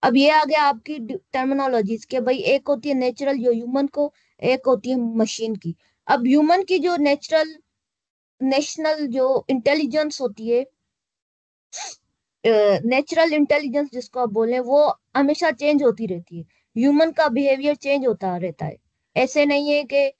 [SPEAKER 1] अब ये आ गया आपकी टर्मिनोलॉजीज के, भाई एक होती है नेचुरल जो ह्यूमन को, एक होती है मशीन की। अब ह्यूमन की जो नेशनल जो इंटेलिजेंस होती है, नेचुरल इंटेलिजेंस जिसको आप बोले, वो हमेशा चेंज होती रहती है। ह्यूमन का बिहेवियर चेंज होता रहता है। ऐसे नहीं है कि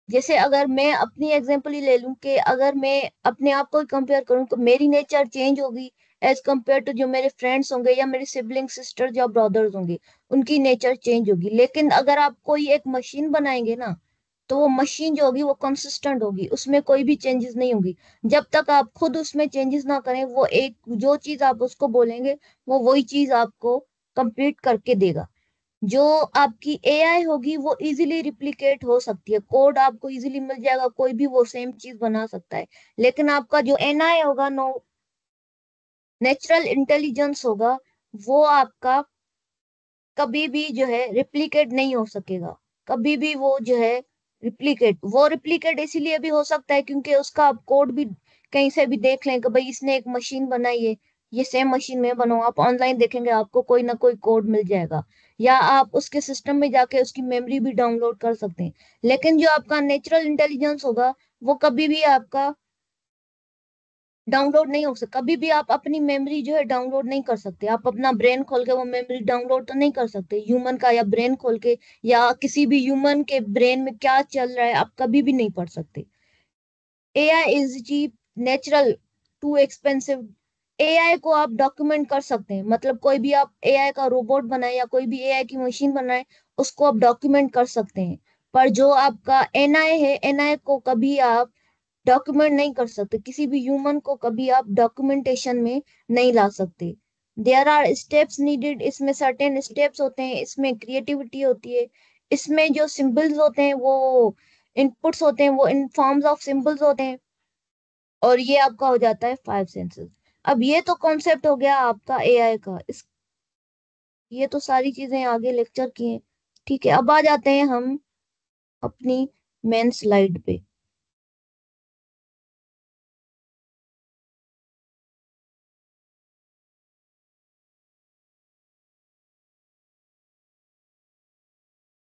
[SPEAKER 1] जैसे अगर मैं अपनी एग्जांपल ही ले लूं कि अगर मैं अपने आप को कंपेयर करूं तो मेरी नेचर चेंज होगी एज कंपेयर टू जो मेरे फ्रेंड्स होंगे या मेरे सिबलिंग सिस्टर्स या ब्रदर्स होंगे, उनकी नेचर चेंज होगी। लेकिन अगर आप कोई एक मशीन बनाएंगे ना, तो वो मशीन जो होगी वो कंसिस्टेंट होगी, उसमें कोई भी चेंजेस नहीं होगी। जब तक आप खुद उसमें चेंजेस ना करें, वो एक जो चीज आप उसको बोलेंगे, वो वही चीज आपको कंप्लीट करके देगा। जो आपकी एआई होगी वो इजीली रिप्लिकेट हो सकती है, कोड आपको इजीली मिल जाएगा, कोई भी वो सेम चीज बना सकता है। लेकिन आपका जो एनआई होगा, नो नेचुरल इंटेलिजेंस होगा, वो आपका कभी भी जो है रिप्लिकेट नहीं हो सकेगा। कभी भी वो जो है रिप्लिकेट इसीलिए भी हो सकता है क्योंकि उसका आप कोड भी कहीं से भी देख लें कि भाई इसने एक मशीन बनाई है, ये सेम मशीन में बनाओ, आप ऑनलाइन देखेंगे आपको कोई ना कोई कोड मिल जाएगा, या आप उसके सिस्टम में जाके उसकी मेमोरी भी डाउनलोड कर सकते हैं। लेकिन जो आपका नेचुरल इंटेलिजेंस होगा, वो कभी भी आपका डाउनलोड नहीं हो सकता। कभी भी आप अपनी मेमोरी जो है डाउनलोड नहीं कर सकते, आप अपना ब्रेन खोल के वो मेमोरी डाउनलोड तो नहीं कर सकते ह्यूमन का, या ब्रेन खोल के या किसी भी ह्यूमन के ब्रेन में क्या चल रहा है आप कभी भी नहीं पढ़ सकते। AI is cheap, natural, to expensive. AI को आप डॉक्यूमेंट कर सकते हैं, मतलब कोई भी आप एआई का रोबोट बनाए या कोई भी एआई की मशीन बनाए, उसको आप डॉक्यूमेंट कर सकते हैं। पर जो आपका एनआई है, एनआई को कभी आप डॉक्यूमेंट नहीं कर सकते, किसी भी ह्यूमन को कभी आप डॉक्यूमेंटेशन में नहीं ला सकते। देयर आर स्टेप्स नीडेड, इसमें सर्टेन स्टेप्स होते हैं, इसमें क्रिएटिविटी होती है, इसमें जो सिंबल्स होते हैं वो इनपुट्स होते हैं, वो इन फॉर्म्स ऑफ सिंबल्स होते हैं, और ये आपका हो जाता है 5 सेंसेस। अब ये तो कॉन्सेप्ट हो गया आपका एआई का, इस ये तो सारी चीजें आगे लेक्चर की हैं। ठीक है, अब आ जाते हैं हम अपनी मेन स्लाइड पे।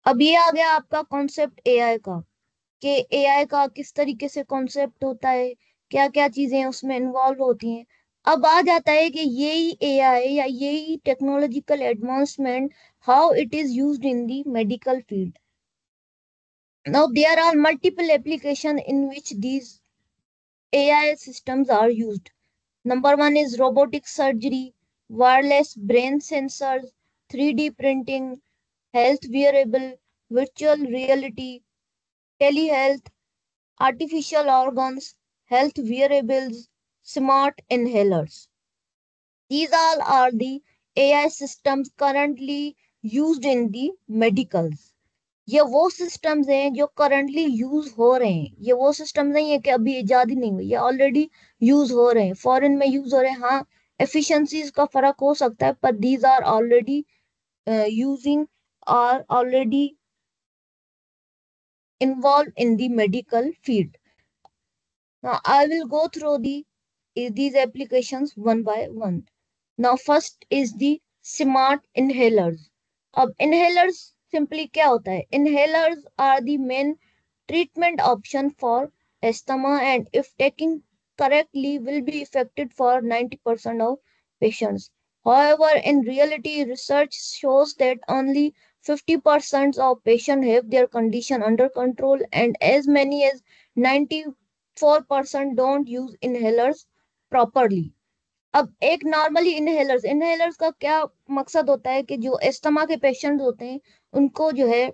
[SPEAKER 1] अब ये आ गया आपका कॉन्सेप्ट एआई का, कि एआई का किस तरीके से कॉन्सेप्ट होता है, क्या क्या चीजें उसमें इन्वॉल्व होती हैं। अब आ जाता है कि यही एआई या यही technological advancement, how it is used in the medical field. Now there are multiple application in which these AI systems are used. Number one is robotic surgery, wireless brain sensors, 3D printing, health wearable, virtual reality, telehealth, artificial organs, health wearables, smart inhalers. These all are the AI systems currently used in the medicals. ये वो systems हैं जो currently use हो रहे हैं। ये वो system नहीं है कि अभी इजाद ही नहीं हुई, ये ऑलरेडी यूज हो रहे हैं, फॉरेन में यूज हो रहे हैं। हाँ, एफिशिएंसीज का फर्क हो सकता है, पर these are already using, are already involved in the medical field. Now I will go through these applications one by one. Now first is the smart inhalers. अब inhalers simply क्या होता है? Inhalers are the main treatment option for asthma, and if taken correctly will be effective for 90% of patients. However, in reality, research shows that only 50% of patients have their condition under control, and as many as 94% don't use inhalers properly. अब एक normally inhalers का क्या मकसद होता है कि जो asthma के पेशेंट होते हैं उनको जो है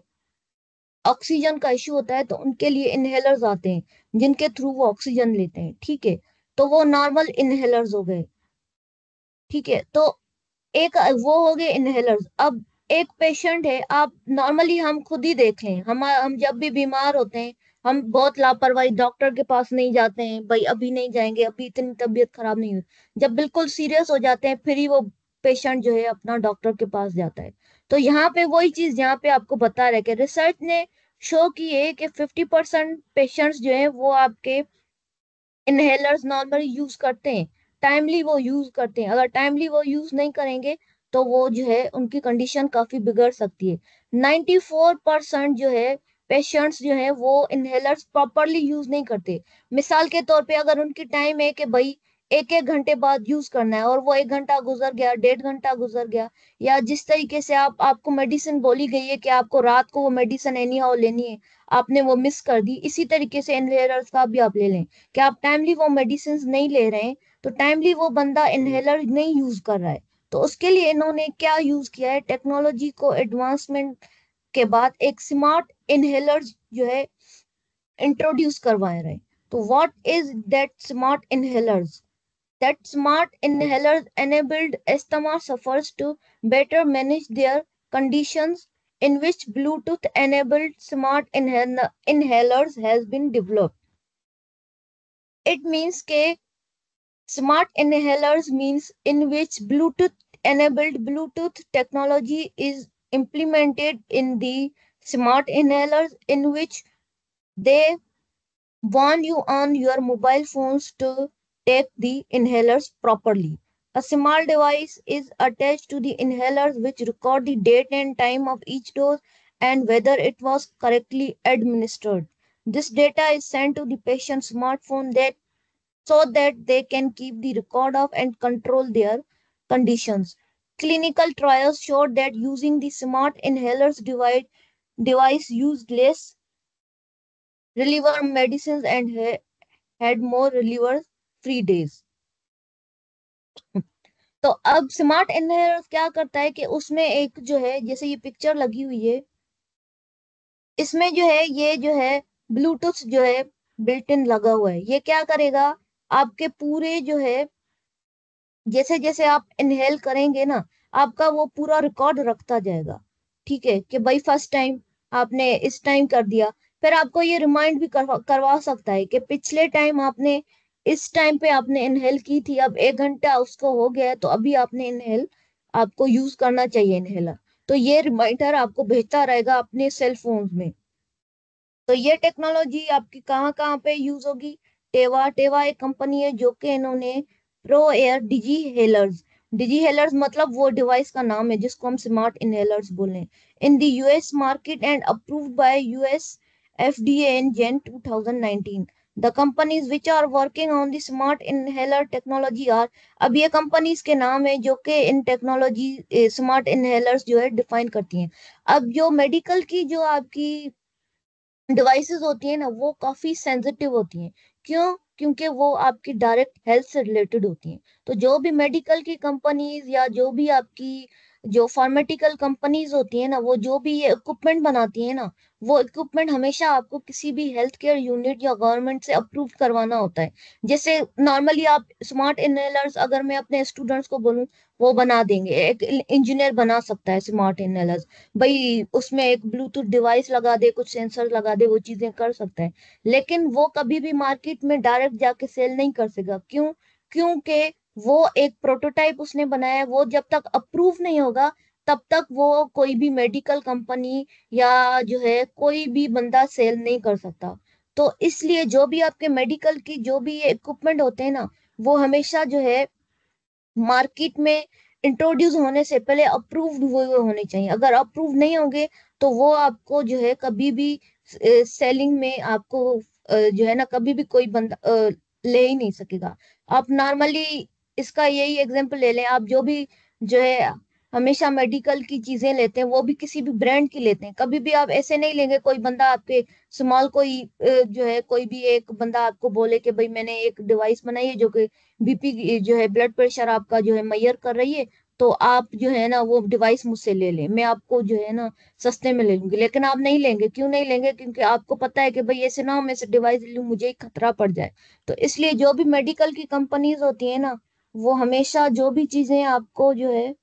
[SPEAKER 1] ऑक्सीजन का इश्यू होता है, तो उनके लिए इनहेलर्स आते हैं जिनके थ्रू वो ऑक्सीजन लेते हैं। ठीक है, तो वो नॉर्मल इनहेलर्स हो गए। ठीक है, तो एक वो हो गए इनहेलर्स। अब एक पेशेंट है, आप नॉर्मली हम खुद ही देख लें, हम जब भी बीमार होते हैं हम बहुत लापरवाही, डॉक्टर के पास नहीं जाते हैं, भाई अभी नहीं जाएंगे, अभी इतनी तबीयत खराब नहीं हुई। जब बिल्कुल सीरियस हो जाते हैं फिर ही वो पेशेंट जो है अपना डॉक्टर के पास जाता है। तो यहाँ पे वही चीज यहाँ पे आपको बता रहे कि रिसर्च ने शो की है कि 50% पेशेंट्स जो है वो आपके इनहेलर्स नॉर्मली यूज करते हैं, टाइमली वो यूज करते हैं। अगर टाइमली वो यूज नहीं करेंगे तो वो जो है उनकी कंडीशन काफी बिगड़ सकती है। 94% जो है पेशेंट्स जो है वो इनहेलर्स प्रॉपरली यूज नहीं करते। मिसाल के तौर पे अगर उनकी टाइम है कि भाई एक एक घंटे बाद यूज करना है और वो एक घंटा गुजर गया, डेढ़ घंटा गुजर गया, या जिस तरीके से आपको मेडिसिन बोली गई है कि आपको रात को वो मेडिसिन एनी हाउ लेनी है, आपने वो मिस कर दी, इसी तरीके से इनहेलर्स का भी आप ले लें कि आप टाइमली वो मेडिसिन नहीं ले रहे हैं, तो टाइमली वो बंदा इनहेलर नहीं यूज कर रहा है। तो उसके लिए इन्होंने क्या यूज किया है, टेक्नोलॉजी को एडवांसमेंट के बाद एक स्मार्ट इनहेलर जो है इंट्रोड्यूस करवाए रहे। तो what is that smart inhalers? That smart inhalers enabled asthma sufferers to better manage their conditions, in which Bluetooth enabled smart inhalers has been developed. It means ke smart inhalers means in which Bluetooth technology is implemented in the smart inhalers, in which they warn you on your mobile phones to take the inhalers properly. A small device is attached to the inhalers which record the date and time of each dose and whether it was correctly administered. This data is sent to the patient's smartphone that so that they can keep the record of and control their conditions. Clinical trials showed that using the smart inhalers device used less reliever medicines and had more reliever free days. तो अब smart inhaler क्या करता है कि उसमें एक जो है, जैसे ये पिक्चर लगी हुई है, इसमें जो है ये जो है ब्लूटूथ जो है बिल्ट इन लगा हुआ है। ये क्या करेगा, आपके पूरे जो है जैसे जैसे आप इनहेल करेंगे ना, आपका वो पूरा रिकॉर्ड रखता जाएगा। ठीक है, कि भाई फर्स्ट टाइम आपने इस टाइम कर दिया, फिर आपको ये रिमाइंड भी करवा सकता है कि पिछले टाइम आपने इस टाइम पे आपने इनहेल की थी, अब एक घंटा उसको हो गया है, तो अभी आपने इनहेल आपको यूज करना चाहिए इनहेलर। तो ये रिमाइंडर आपको भेजता रहेगा अपने सेल फोन में। तो ये टेक्नोलॉजी आपकी कहाँ कहाँ पे यूज होगी? टेवा टेवा एक कंपनी है जो कि इन्होंने प्रो एयर डिजी हेलर्स मतलब वो डिवाइस का नाम है जिसको हम स्मार्ट इनहेलर्स बोले, in the US market and approved by US FDA in Jan 2019। The companies which are working on the smart inhaler technology are, अब ये कंपनीज के नाम है जो कि इन टेक्नोलॉजी स्मार्ट इनहेलर्स जो है डिफाइन करती हैं। अब जो मेडिकल की जो आपकी डिवाइसेस होती है ना, वो काफी सेंसिटिव होती हैं। क्यों? क्योंकि वो आपकी डायरेक्ट हेल्थ से रिलेटेड होती हैं। तो जो भी मेडिकल की कंपनीज या जो भी आपकी जो फार्मेटिकल कंपनीज होती है ना, वो जो भी ये इक्विपमेंट बनाती है ना, वो इक्विपमेंट हमेशा आपको किसी भी हेल्थ केयर यूनिट या गवर्नमेंट से अप्रूव करवाना होता है। जैसे नॉर्मली आप स्मार्ट इनहेलर्स, अगर मैं अपने स्टूडेंट्स को बोलूं, वो बना देंगे, एक इंजीनियर बना सकता है स्मार्ट इनहेलर्स। भाई उसमें एक ब्लूटूथ डिवाइस लगा दे, कुछ सेंसर लगा दे, वो चीजें कर सकता है। लेकिन वो कभी भी मार्केट में डायरेक्ट जाके सेल नहीं कर सकेगा। क्यों? क्योंकि वो एक प्रोटोटाइप उसने बनाया है, वो जब तक अप्रूव नहीं होगा तब तक वो कोई भी मेडिकल कंपनी या जो है कोई भी बंदा सेल नहीं कर सकता। तो इसलिए जो भी आपके मेडिकल की जो भी इक्विपमेंट होते हैं ना, वो हमेशा जो है मार्केट में इंट्रोड्यूस होने से पहले अप्रूव्ड हुए हुए होने चाहिए। अगर अप्रूव नहीं होंगे तो वो आपको जो है कभी भी सेलिंग में आपको जो है ना कभी भी कोई बंदा ले ही नहीं सकेगा। आप नॉर्मली इसका यही एग्जांपल ले लें, आप जो भी जो है हमेशा मेडिकल की चीजें लेते हैं, वो भी किसी भी ब्रांड की लेते हैं। कभी भी आप ऐसे नहीं लेंगे कोई बंदा आपके स्मॉल कोई जो है कोई भी एक बंदा आपको बोले कि भाई मैंने एक डिवाइस बनाई है जो कि बीपी जो है ब्लड प्रेशर आपका जो है मेजर कर रही है, तो आप जो है ना वो डिवाइस मुझसे ले लें, मैं आपको जो है ना सस्ते में ले लूंगी। लेकिन आप नहीं लेंगे। क्यों नहीं लेंगे? क्योंकि आपको पता है कि भाई ऐसे ना हो मैं से डिवाइस लूं, मुझे ही खतरा पड़ जाए। तो इसलिए जो भी मेडिकल की कंपनीज होती है ना, वो हमेशा जो भी चीजें आपको जो है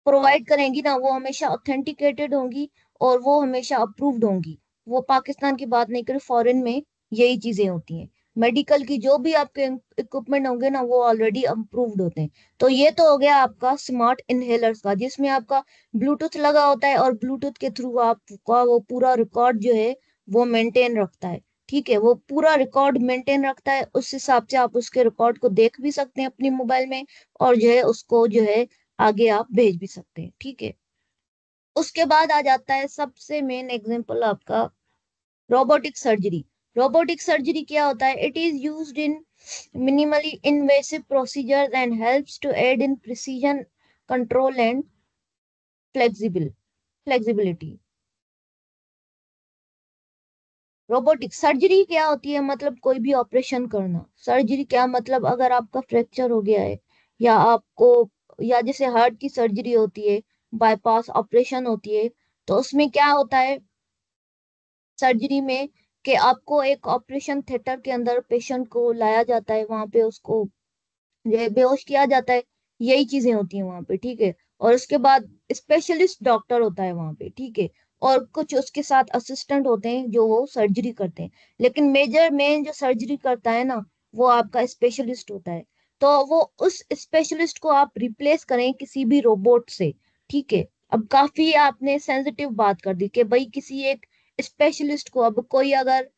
[SPEAKER 1] प्रोवाइड करेंगी ना, वो हमेशा ऑथेंटिकेटेड होंगी और वो हमेशा अप्रूव्ड होंगी। वो पाकिस्तान की बात नहीं करें, फॉरेन में यही चीजें होती हैं। मेडिकल की जो भी आपके इक्विपमेंट होंगे ना, वो ऑलरेडी अप्रूव्ड होते हैं। तो ये तो हो गया आपका स्मार्ट इनहेलर्स का, जिसमें आपका ब्लूटूथ लगा होता है और ब्लूटूथ के थ्रू आपका वो पूरा रिकॉर्ड जो है वो मेंटेन रखता है। ठीक है, वो पूरा रिकॉर्ड मेंटेन रखता है, उस हिसाब से आप उसके रिकॉर्ड को देख भी सकते हैं अपनी मोबाइल में, और जो है उसको जो है आगे आप भेज भी सकते हैं। ठीक है, उसके बाद आ जाता है सबसे मेन एग्जांपल आपका रोबोटिक सर्जरी। रोबोटिक सर्जरी क्या होता है? It is used in minimally invasive procedures and helps to aid in precision control and flexibility. Robotic surgery क्या होती है? मतलब कोई भी ऑपरेशन करना। सर्जरी क्या मतलब? अगर आपका फ्रैक्चर हो गया है या आपको, या जैसे हार्ट की सर्जरी होती है, बाईपास ऑपरेशन होती है, तो उसमें क्या होता है सर्जरी में कि आपको एक ऑपरेशन थिएटर के अंदर पेशेंट को लाया जाता है, वहां पे उसको ये बेहोश किया जाता है। यही चीजें होती हैं वहां पे। ठीक है, और उसके बाद स्पेशलिस्ट डॉक्टर होता है वहां पे। ठीक है, और कुछ उसके साथ असिस्टेंट होते हैं जो वो सर्जरी करते हैं। लेकिन मेजर मेन जो सर्जरी करता है ना, वो आपका स्पेशलिस्ट होता है। तो वो उस स्पेशलिस्ट को आप रिप्लेस करें किसी भी रोबोट से। ठीक है, अब काफी आपने सेंसिटिव बात कर दी कि भाई किसी एक स्पेशलिस्ट को, अब कोई अगर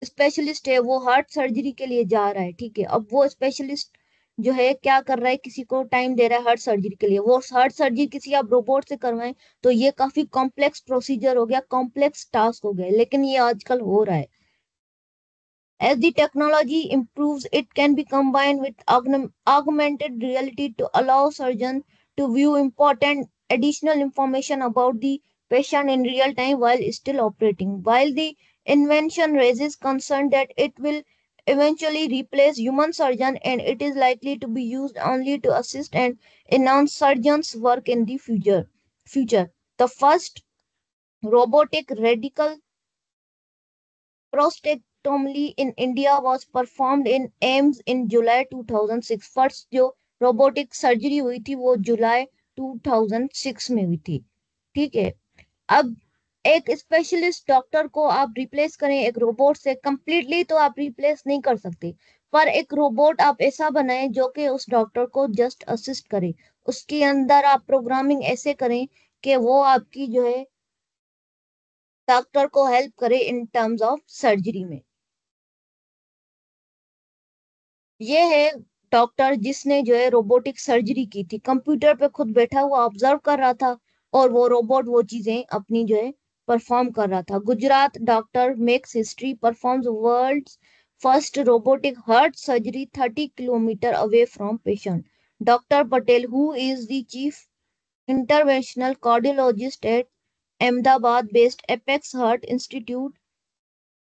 [SPEAKER 1] स्पेशलिस्ट है वो हार्ट सर्जरी के लिए जा रहा है, ठीक है, अब वो स्पेशलिस्ट जो है क्या कर रहा है, किसी को टाइम दे रहा है हार्ट सर्जरी के लिए, वो हार्ट सर्जरी किसी आप रोबोट से करवाएं, तो ये काफी कॉम्प्लेक्स प्रोसीजर हो गया, कॉम्प्लेक्स टास्क हो गया। लेकिन ये आजकल हो रहा है। As the technology improves, it can be combined with augmented reality to allow surgeons to view important additional information about the patient in real time while still operating. While the invention raises concern that it will eventually replace human surgeon, and it is likely to be used only to assist and enhance surgeons' work in the future. The first robotic radical prostatectomy in India was performed in AIMS in July 2006. First जो robotic surgery हुई थी वो जुलाई 2006 में हुई थी। ठीक है, अब एक स्पेशलिस्ट डॉक्टर को आप रिप्लेस करें एक रोबोट से, कंप्लीटली तो आप रिप्लेस नहीं कर सकते, पर एक रोबोट आप ऐसा बनाएं जो कि उस डॉक्टर को जस्ट असिस्ट करे। उसके अंदर आप प्रोग्रामिंग ऐसे करें कि वो आपकी जो है डॉक्टर को हेल्प करे इन टर्म्स ऑफ सर्जरी में। ये है डॉक्टर जिसने जो है रोबोटिक सर्जरी की थी, कंप्यूटर पे खुद बैठा हुआ ऑब्जर्व कर रहा था और वो रोबोट वो चीजें अपनी जो है परफॉर्म कर रहा था। Gujarat doctor makes history, performs world first robotic heart surgery 30 kilometre away from patient. Doctor Patel, who is the chief interventional cardiologist at Ahmedabad-based Apex Heart Institute,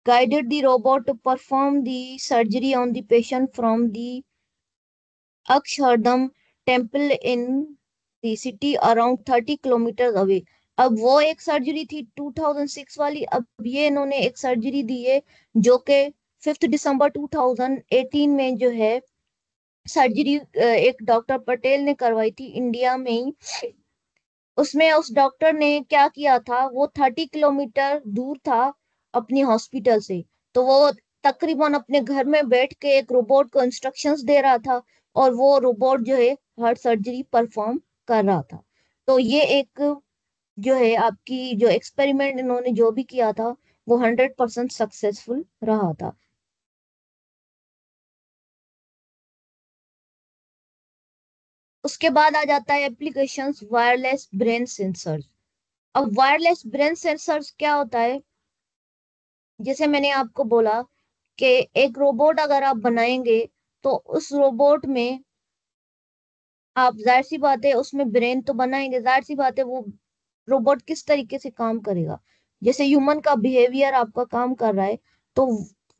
[SPEAKER 1] guided the robot to perform the surgery on the patient from the Akshardham temple in the city around 30 kilometers away. अब वो एक surgery थी 2006 वाली, अब ये इन्होंने एक surgery दी है जो कि 5 दिसंबर 2018 में जो है सर्जरी एक डॉक्टर पटेल ने करवाई थी इंडिया में ही। उसमें उस डॉक्टर ने क्या किया था, वो 30 किलोमीटर दूर था अपनी हॉस्पिटल से, तो वो तकरीबन अपने घर में बैठ के एक रोबोट को इंस्ट्रक्शंस दे रहा था और वो रोबोट जो है हार्ट सर्जरी परफॉर्म कर रहा था। तो ये एक जो है आपकी जो एक्सपेरिमेंट इन्होंने जो भी किया था वो 100% सक्सेसफुल रहा था। उसके बाद आ जाता है एप्लीकेशंस वायरलेस ब्रेन सेंसर्स। अब वायरलेस ब्रेन सेंसर्स क्या होता है, जैसे मैंने आपको बोला कि एक रोबोट अगर आप बनाएंगे तो उस रोबोट में आप जाहिर सी बात है उसमें ब्रेन तो बनाएंगे, जाहिर सी बात है वो रोबोट किस तरीके से काम करेगा, जैसे ह्यूमन का बिहेवियर आपका काम कर रहा है। तो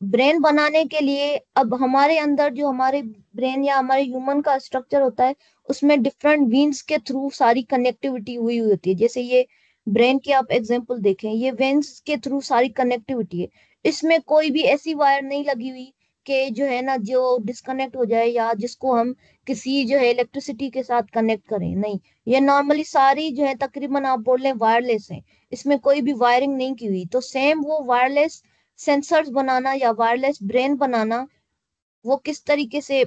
[SPEAKER 1] ब्रेन बनाने के लिए अब हमारे अंदर जो हमारे ब्रेन या हमारे ह्यूमन का स्ट्रक्चर होता है उसमें डिफरेंट वेन्स के थ्रू सारी कनेक्टिविटी हुई हुई होती है। जैसे ये ब्रेन की आप एग्जांपल देखें, ये वेन्स के थ्रू सारी कनेक्टिविटी है, इसमें कोई भी ऐसी वायर नहीं लगी हुई कि जो है ना जो डिस्कनेक्ट हो जाए या जिसको हम किसी जो है इलेक्ट्रिसिटी के साथ कनेक्ट करें, नहीं। ये नॉर्मली सारी जो है तकरीबन आप बोल रहे हैं वायरलेस है, इसमें कोई भी वायरिंग नहीं की हुई। तो सेम वो वायरलेस सेंसर्स बनाना या वायरलेस ब्रेन बनाना वो किस तरीके से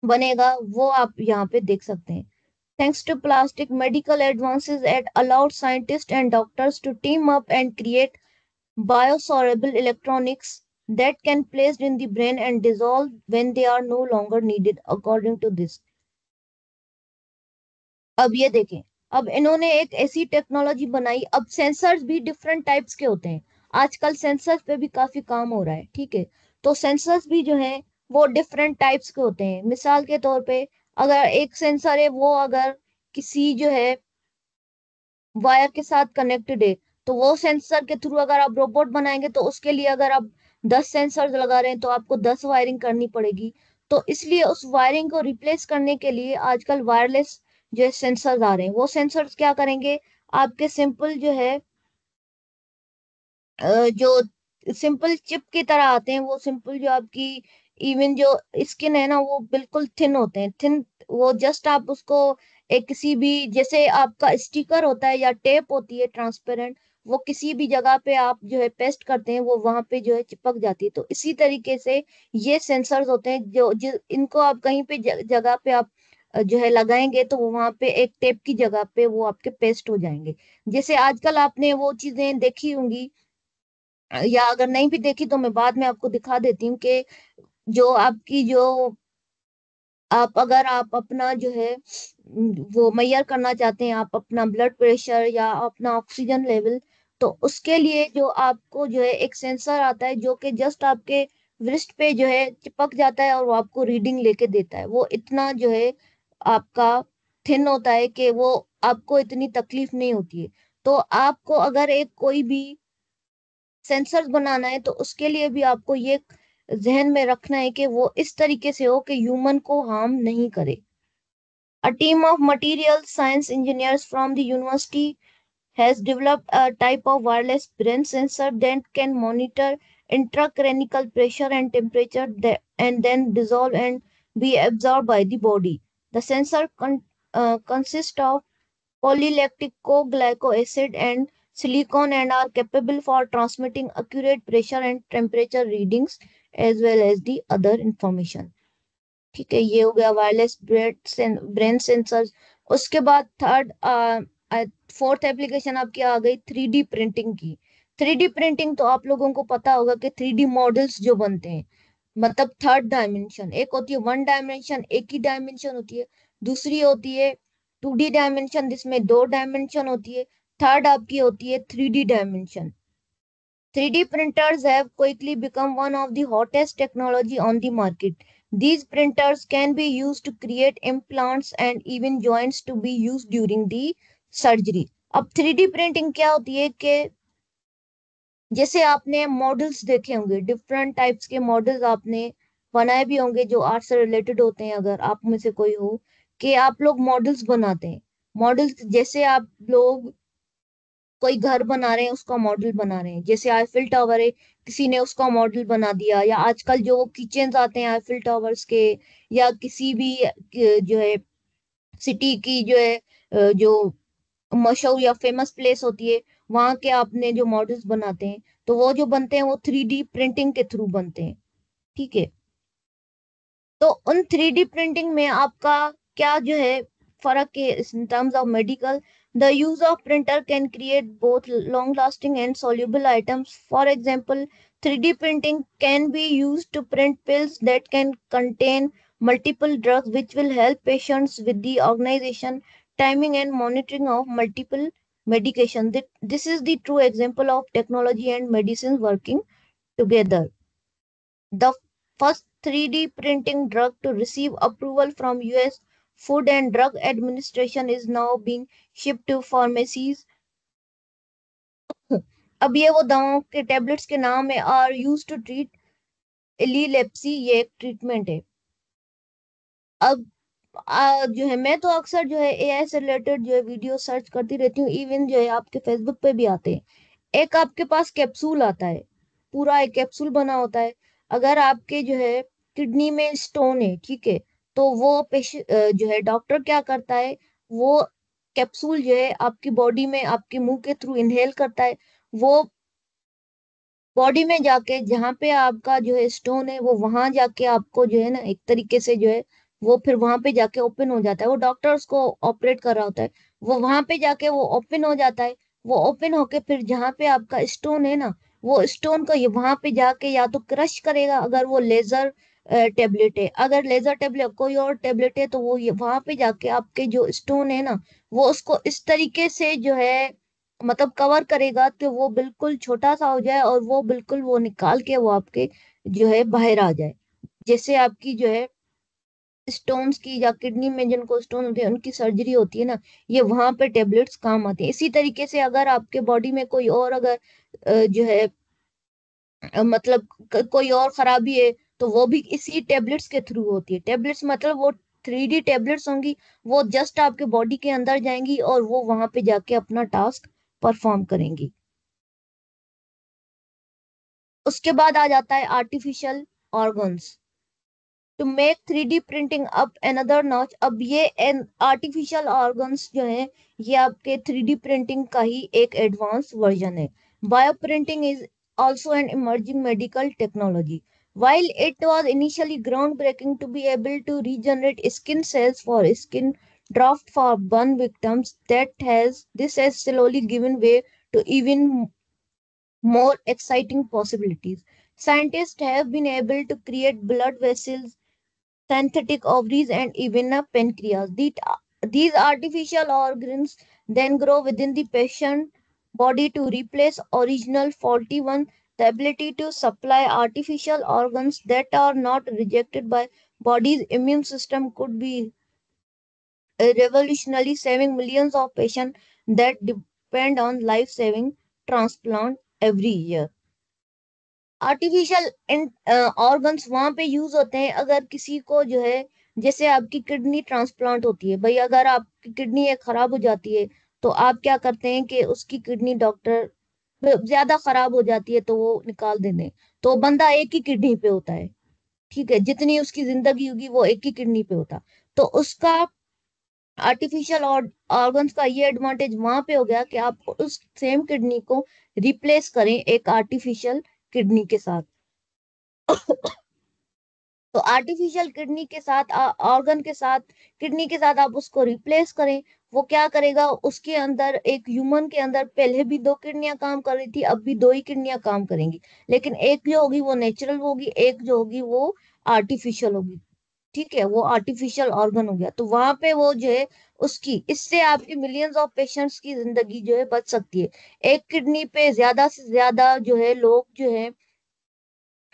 [SPEAKER 1] बनेगा वो आप यहाँ पे देख सकते हैं। Thanks to plastic medical advances that allowed scientists and doctors to team up and create biosorbable electronics that can placed in the brain and dissolve when they are no longer needed according to this। अब ये देखें, अब इन्होंने एक ऐसी technology बनाई, अब sensors भी डिफरेंट टाइप्स के होते हैं, आजकल सेंसर्स पे भी काफी काम हो रहा है, ठीक है। तो सेंसर्स भी जो है वो डिफरेंट टाइप्स के होते हैं। मिसाल के तौर पे अगर एक सेंसर है वो अगर किसी जो है वायर के साथ कनेक्टेड है, तो वो सेंसर के थ्रू अगर आप रोबोट बनाएंगे तो उसके लिए अगर आप 10 सेंसर लगा रहे हैं तो आपको 10 वायरिंग करनी पड़ेगी। तो इसलिए उस वायरिंग को रिप्लेस करने के लिए आजकल वायरलेस जो सेंसर्स आ रहे हैं, वो सेंसर्स क्या करेंगे, आपके सिंपल जो है जो सिंपल चिप की तरह आते हैं, वो सिंपल जो आपकी इवन जो स्किन है ना वो बिल्कुल थिन होते हैं, थिन। वो जस्ट आप उसको एक किसी भी जैसे आपका स्टिकर होता है या टेप होती है ट्रांसपेरेंट, वो किसी भी जगह पे आप जो है पेस्ट करते हैं वो वहां पे जो है चिपक जाती है। तो इसी तरीके से ये सेंसर्स होते हैं जो इनको आप कहीं पे जगह पे आप जो है लगाएंगे तो वो वहां पे एक टेप की जगह पे वो आपके पेस्ट हो जाएंगे। जैसे आजकल आपने वो चीजें देखी होंगी, या अगर नहीं भी देखी तो मैं बाद में आपको दिखा देती हूँ कि जो आपकी जो आप अगर आप अपना जो है वो मेजर करना चाहते हैं, आप अपना ब्लड प्रेशर या अपना ऑक्सीजन लेवल, तो उसके लिए जो आपको जो है एक सेंसर आता है जो कि जस्ट आपके wrist पे जो है चिपक जाता है और वो आपको रीडिंग लेके देता है। वो इतना जो है आपका थिन होता है कि वो आपको इतनी तकलीफ नहीं होती है। तो आपको अगर एक कोई भी सेंसर्स बनाना है तो उसके लिए भी आपको ये जहन में रखना है कि वो इस तरीके से हो कि ह्यूमन को हार्म नहीं करे। A team of material science engineers from the university has developed a type of wireless brain sensor that can monitor intracranial pressure and temperature and then dissolve and be absorbed by the body. The sensor consists of polylactic co-glyco acid and silicon and are capable for transmitting accurate pressure and temperature readings as well as the other information। ठीक है, ये हो गया wireless brain sensor. उसके बाद fourth application आपकी आ गई 3D printing की। 3D प्रिंटिंग तो आप लोगों को पता होगा कि 3D मॉडल्स जो बनते हैं, मतलब थर्ड डायमेंशन, एक होती है वन डायमेंशन, एक ही डायमेंशन होती है, दूसरी होती है 2D डायमेंशन जिसमें 2 डायमेंशन होती है, थर्ड आपकी होती है 3D dimension. 3D printers have quickly become one of the hottest technology on the market. These printers can be used to create implants and even joints to be used during the surgery. अब 3D printing क्या होती है कि जैसे आपने models देखे होंगे, different types के मॉडल्स आपने बनाए भी होंगे जो आर्ट से रिलेटेड होते हैं, अगर आप में से कोई हो, कि आप लोग मॉडल्स बनाते हैं। मॉडल्स जैसे आप लोग कोई घर बना रहे हैं उसका मॉडल बना रहे हैं, जैसे आईफिल टावर है, किसी ने उसका मॉडल बना दिया, या आजकल जो वो किचन्स आते हैं आईफिल टावर्स के, या किसी भी जो है सिटी की जो है जो मशहूर या फेमस प्लेस होती है, वहां के आपने जो मॉडल्स बनाते हैं, तो वो जो बनते हैं वो 3D प्रिंटिंग के थ्रू बनते हैं। ठीक है। तो उन 3D प्रिंटिंग में आपका क्या जो है फर्क है in terms of medical? The use of printer can create both long lasting and soluble items. For example, 3D printing can be used to print pills that can contain multiple drugs, which will help patients with the organization, timing and monitoring of multiple medication. This is the true example of technology and medicine working together. The first 3D printing drug to receive approval from US Food and Drug Administration is now being shipped to pharmacies. अब ये वो दवाओं के tablets के नाम है, are use to treat एलिलेप्सी, ये एक ट्रीटमेंट है। अब जो है मैं तो अक्सर जो है एआई से रिलेटेड जो है वीडियो सर्च करती रहती हूँ, इवन जो है आपके फेसबुक पे भी आते हैं। एक आपके पास कैप्सूल आता है, पूरा एक कैप्सूल बना होता है। अगर आपके जो है किडनी में स्टोन है, ठीक है, तो वो जो है डॉक्टर क्या करता है, वो कैप्सूल जो है आपकी बॉडी में आपके मुंह के थ्रू इनहेल करता है। वो बॉडी में जाके जहाँ पे आपका जो है स्टोन है, वो वहां जाके आपको जो है ना एक तरीके से जो है वो फिर वहां पे जाके ओपन हो जाता है। वो डॉक्टर उसको ऑपरेट कर रहा होता है, वो वहां पे जाके वो ओपन हो जाता है। वो ओपन होके फिर जहाँ पे आपका स्टोन है ना, वो स्टोन को ये वहां पे जाके या तो क्रश करेगा, अगर वो लेजर टेबलेट है, अगर लेजर टेबलेट कोई और टेबलेट है, तो वो ये वहां पे जाके आपके जो स्टोन है ना, वो उसको इस तरीके से जो है मतलब कवर करेगा कि वो बिल्कुल छोटा सा हो जाए, और वो बिल्कुल वो निकाल के वो आपके जो है बाहर आ जाए। जैसे आपकी जो है स्टोन्स की या किडनी में जिनको स्टोन होते हैं उनकी सर्जरी होती है ना, ये वहां पे टेबलेट्स काम आती है। इसी तरीके से अगर आपके बॉडी में कोई और अगर जो है मतलब कोई और खराबी है, तो वो भी इसी टेबलेट्स के थ्रू होती है। टेबलेट्स मतलब वो 3D टेबलेट्स होंगी, वो जस्ट आपके बॉडी के अंदर जाएंगी और वो वहां पे जाके अपना टास्क परफॉर्म करेंगी। उसके बाद आ जाता है artificial organs. To make 3D printing up another notch. अब ये आर्टिफिशियल ऑर्गन्स जो है, ये आपके 3D प्रिंटिंग का ही एक एडवांस वर्जन है। Bio printing is also an emerging medical technology. While it was initially groundbreaking to be able to regenerate skin cells for skin draft for burn victims, this has slowly given way to even more exciting possibilities. Scientists have been able to create blood vessels, synthetic ovaries, and even a pancreas. These artificial organs then grow within the patient body to replace original faulty ones. The ability to supply artificial organs that are not rejected by body's immune system could be revolutionary, saving millions of patients that depend on life-saving transplant every year. Artificial organs वहां पे use होते हैं अगर किसी को जो है, जैसे आपकी किडनी ट्रांसप्लांट होती है भाई, अगर आपकी किडनी एक खराब हो जाती है, तो आप क्या करते हैं कि उसकी किडनी डॉक्टर ज्यादा खराब हो जाती है तो वो निकाल देते हैं। तो बंदा एक ही किडनी पे होता है, ठीक है, जितनी उसकी जिंदगी होगी वो एक ही किडनी पे होता। तो उसका आर्टिफिशियल ऑर्गन्स का ये एडवांटेज वहां पे हो गया कि आप उस सेम किडनी को रिप्लेस करें एक आर्टिफिशियल किडनी के साथ। तो आर्टिफिशियल किडनी के साथ ऑर्गन के साथ किडनी के साथ आप उसको रिप्लेस करें, वो क्या करेगा, उसके अंदर एक ह्यूमन के अंदर पहले भी दो किडनियां काम कर रही थी, अब भी दो ही किडनियां काम करेंगी, लेकिन एक जो होगी वो नेचुरल होगी, एक जो होगी वो आर्टिफिशियल होगी। ठीक है, वो आर्टिफिशियल ऑर्गन हो गया, तो वहां पे वो जो है उसकी, इससे आपके मिलियंस ऑफ पेशेंट्स की जिंदगी जो है बच सकती है। एक किडनी पे ज्यादा से ज्यादा जो है लोग जो है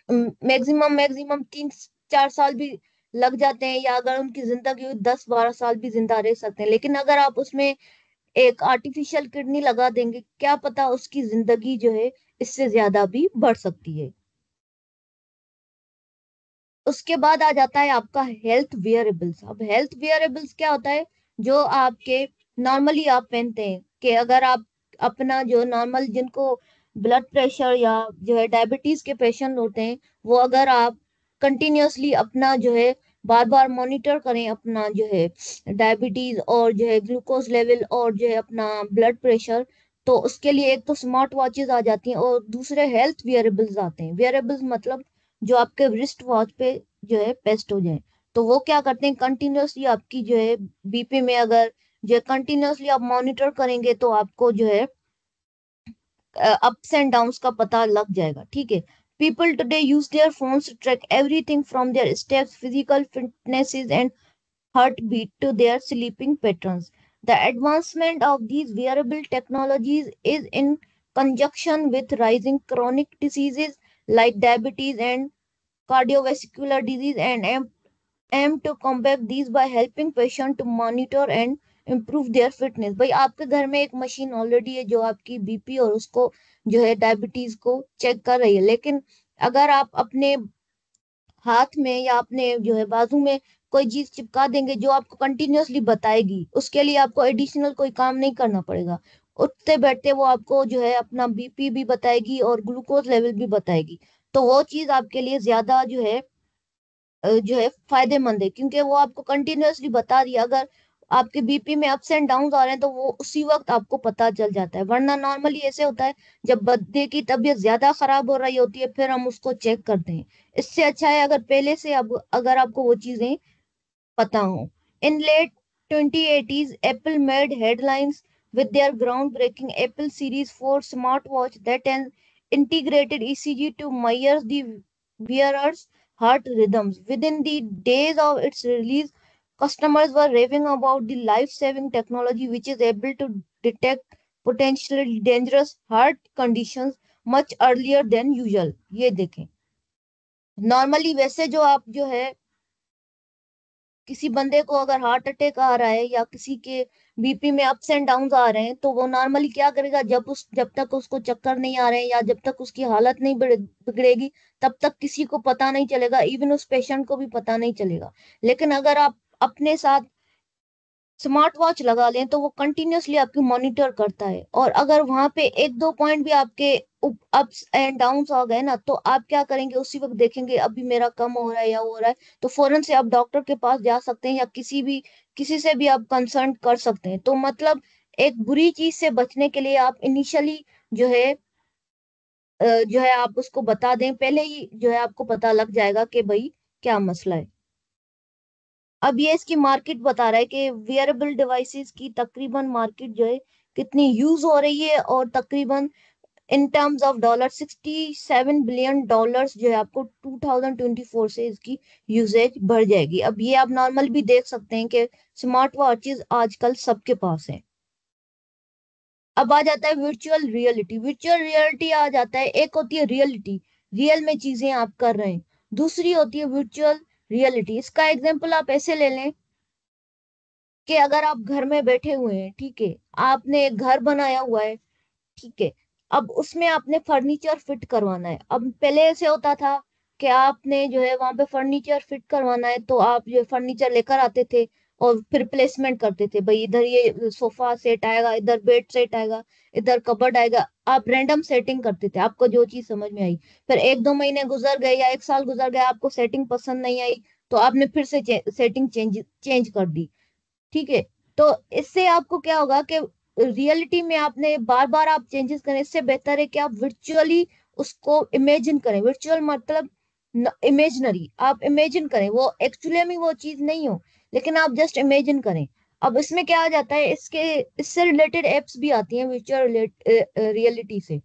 [SPEAKER 1] मैक्सिमम मैक्सिमम 3-4 साल भी लग जाते हैं, या अगर उनकी जिंदगी हुई 10-12 साल भी जिंदा रह सकते हैं। लेकिन अगर आप उसमें एक आर्टिफिशियल किडनी लगा देंगे, क्या पता उसकी जिंदगी जो है इससे ज्यादा भी बढ़ सकती है। उसके बाद आ जाता है आपका हेल्थ वेयरेबल्स। अब हेल्थ वेयरेबल्स क्या होता है? जो आपके नॉर्मली आप पहनते हैं, कि अगर आप अपना जो नॉर्मल, जिनको ब्लड प्रेशर या जो है डायबिटीज के पेशेंट होते हैं, वो अगर आप कंटिन्यूअसली अपना जो है बार बार मॉनिटर करें अपना जो है डायबिटीज और जो है ग्लूकोज लेवल और जो है अपना ब्लड प्रेशर, तो उसके लिए एक तो स्मार्ट वॉचेस आ जाती हैं और दूसरे हेल्थ वेयरेबल्स आते हैं। वेयरेबल्स मतलब जो आपके रिस्ट वॉच पे जो है पेस्ट हो जाए। तो वो क्या करते हैं, कंटिन्यूअसली आपकी जो है बीपी में अगर जो कंटिन्यूअसली आप मॉनिटर करेंगे तो आपको जो है अप्स एंड डाउन्स का पता लग जाएगा। ठीक है, people today use their phones to track everything from their steps, physical fitnesses and heartbeat to their sleeping patterns. The advancement of these wearable technologies is in conjunction with rising chronic diseases like diabetes and cardiovascular disease, and aim to combat these by helping patient to monitor and improve their fitness। भाई आपके घर में एक machine already है जो आपकी BP और उसको जो है डायबिटीज को चेक कर रही है, लेकिन अगर आप अपने हाथ में या अपने जो है बाजू में कोई चीज चिपका देंगे जो आपको कंटिन्यूअसली बताएगी, उसके लिए आपको एडिशनल कोई काम नहीं करना पड़ेगा। उठते बैठते वो आपको जो है अपना बीपी भी बताएगी और ग्लूकोज लेवल भी बताएगी। तो वो चीज आपके लिए ज्यादा जो है फायदेमंद है, क्योंकि वो आपको कंटिन्यूअसली बता रही है। अगर आपके बीपी में अप्स एंड डाउन आ रहे हैं तो वो उसी वक्त आपको पता चल जाता है। वरना नॉर्मली ऐसे होता है, जब बंदे की तबीयत ज्यादा खराब हो रही होती है फिर हम उसको चेक करते हैं। इससे अच्छा है अगर पहले से, अब अगर आपको वो चीजें पता हो। In late 2080s, Apple made headlines with their groundbreaking Apple Series 4 smartwatch that an integrated ECG to measure the wearer's heart rhythms. Within the days of its release, customers were raving about the life-saving technology which is able to detect potentially dangerous heart conditions much earlier than usual। ये देखें, normally वैसे जो आप जो है किसी बंदे को अगर हार्ट अटैक आ रहा है या किसी के बीपी में अप्स एंड डाउन्स आ रहे हैं, तो वो नॉर्मली क्या करेगा, जब तक उसको चक्कर नहीं आ रहे हैं या जब तक उसकी हालत नहीं बिगड़ेगी, तब तक किसी को पता नहीं चलेगा, इवन उस पेशेंट को भी पता नहीं चलेगा। लेकिन अगर आप अपने साथ स्मार्ट वॉच लगा लें तो वो कंटिन्यूअसली आपकी मॉनिटर करता है, और अगर वहां पे एक दो पॉइंट भी आपके अप्स एंड डाउन्स आ गए ना, तो आप क्या करेंगे, उसी वक्त देखेंगे अभी मेरा कम हो रहा है या हो रहा है, तो फौरन से आप डॉक्टर के पास जा सकते हैं या किसी से भी आप कंसल्ट कर सकते हैं। तो मतलब एक बुरी चीज से बचने के लिए आप इनिशियली जो है जो है आप उसको बता दें, पहले ही जो है आपको पता लग जाएगा कि भाई क्या मसला है। अब ये इसकी मार्केट बता रहा है कि वियरेबल डिवाइसेस की तकरीबन मार्केट जो है कितनी यूज हो रही है, और तकरीबन in terms of dollar $67 billion जो है आपको 2024 से इसकी यूसेज बढ़ जाएगी। अब ये आप नॉर्मल भी देख सकते हैं कि स्मार्ट वॉचेस आजकल सबके पास है। अब आ जाता है वर्चुअल रियलिटी। वर्चुअल रियलिटी आ जाता है, एक होती है रियलिटी, रियल में चीजें आप कर रहे हैं, दूसरी होती है वर्चुअल रियलिटी। इसका एग्जांपल आप ऐसे ले लें कि अगर आप घर में बैठे हुए हैं, ठीक है, आपने एक घर बनाया हुआ है, ठीक है, अब उसमें आपने फर्नीचर फिट करवाना है। अब पहले ऐसे होता था कि आपने जो है वहां पे फर्नीचर फिट करवाना है तो आप जो फर्नीचर लेकर आते थे और फिर प्लेसमेंट करते थे, भाई इधर ये सोफा सेट आएगा, इधर बेड सेट आएगा, इधर कबर्ड आएगा। आप रैंडम सेटिंग करते थे, आपको जो चीज समझ में आई। फिर 1-2 महीने गुजर गए या 1 साल गुजर गया, आपको सेटिंग पसंद नहीं आई, तो आपने फिर से सेटिंग चेंज चेंज कर दी। ठीक है, तो इससे आपको क्या होगा कि रियलिटी में आपने बार बार आप चेंजेस करें, इससे बेहतर है कि आप वर्चुअली उसको इमेजिन करें। वर्चुअल मतलब इमेजिनरी, आप इमेजिन करें, वो एक्चुअली में वो चीज नहीं हो, लेकिन आप जस्ट इमेजिन करें। अब इसमें क्या आ जाता है, इससे रिलेटेड एप्स भी आती हैं वर्चुअल रियलिटी से।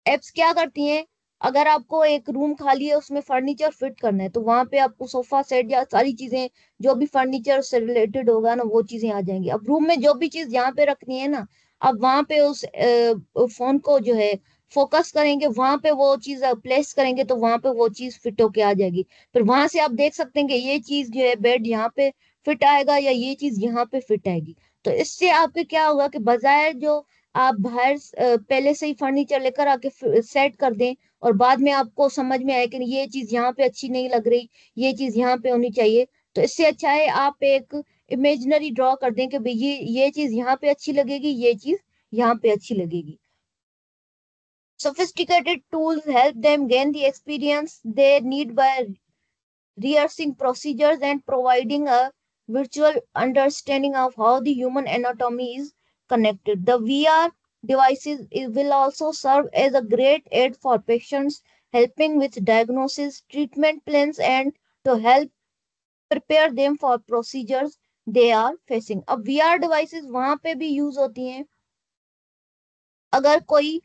[SPEAKER 1] एप्स क्या करती हैं, अगर आपको एक रूम खाली है उसमें फर्नीचर फिट करना है तो वहां पे आपको सोफा सेट या सारी चीजें जो भी फर्नीचर से रिलेटेड होगा ना वो चीजें आ जाएंगी। अब रूम में जो भी चीज यहाँ पे रखनी है ना, अब वहां पे उस फोन को जो है फोकस करेंगे, वहां पे वो चीज प्लेस करेंगे तो वहां पे वो चीज फिट होके आ जाएगी। फिर वहां से आप देख सकते हैं कि ये चीज जो है बेड यहाँ पे फिट आएगा या ये चीज यहाँ पे फिट आएगी। तो इससे आपके क्या होगा कि बजाय जो आप बाहर पहले से ही फर्नीचर लेकर आके सेट कर दें और बाद में आपको समझ में आए कि ये चीज यहाँ पे अच्छी नहीं लग रही, ये चीज यहाँ पे होनी चाहिए, तो इससे अच्छा है आप एक इमेजिनरी ड्रॉ कर दें कि भाई ये चीज यहाँ पे अच्छी लगेगी, ये चीज यहाँ पे अच्छी लगेगी। Sophisticated tools help them gain the experience they need by rehearsing procedures and providing a virtual understanding of how the human anatomy is connected. The VR devices will also serve as a great aid for patients, helping with diagnosis, treatment plans, and to help prepare them for procedures they are facing. अब VR devices वहां पे भी use होती हैं अगर कोई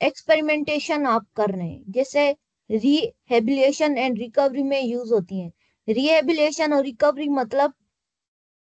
[SPEAKER 1] experimentation आप कर रहे हैं, जैसे रिहेबिलिटेशन एंड रिकवरी में यूज होती हैं। रिहेबिलिटेशन और रिकवरी मतलब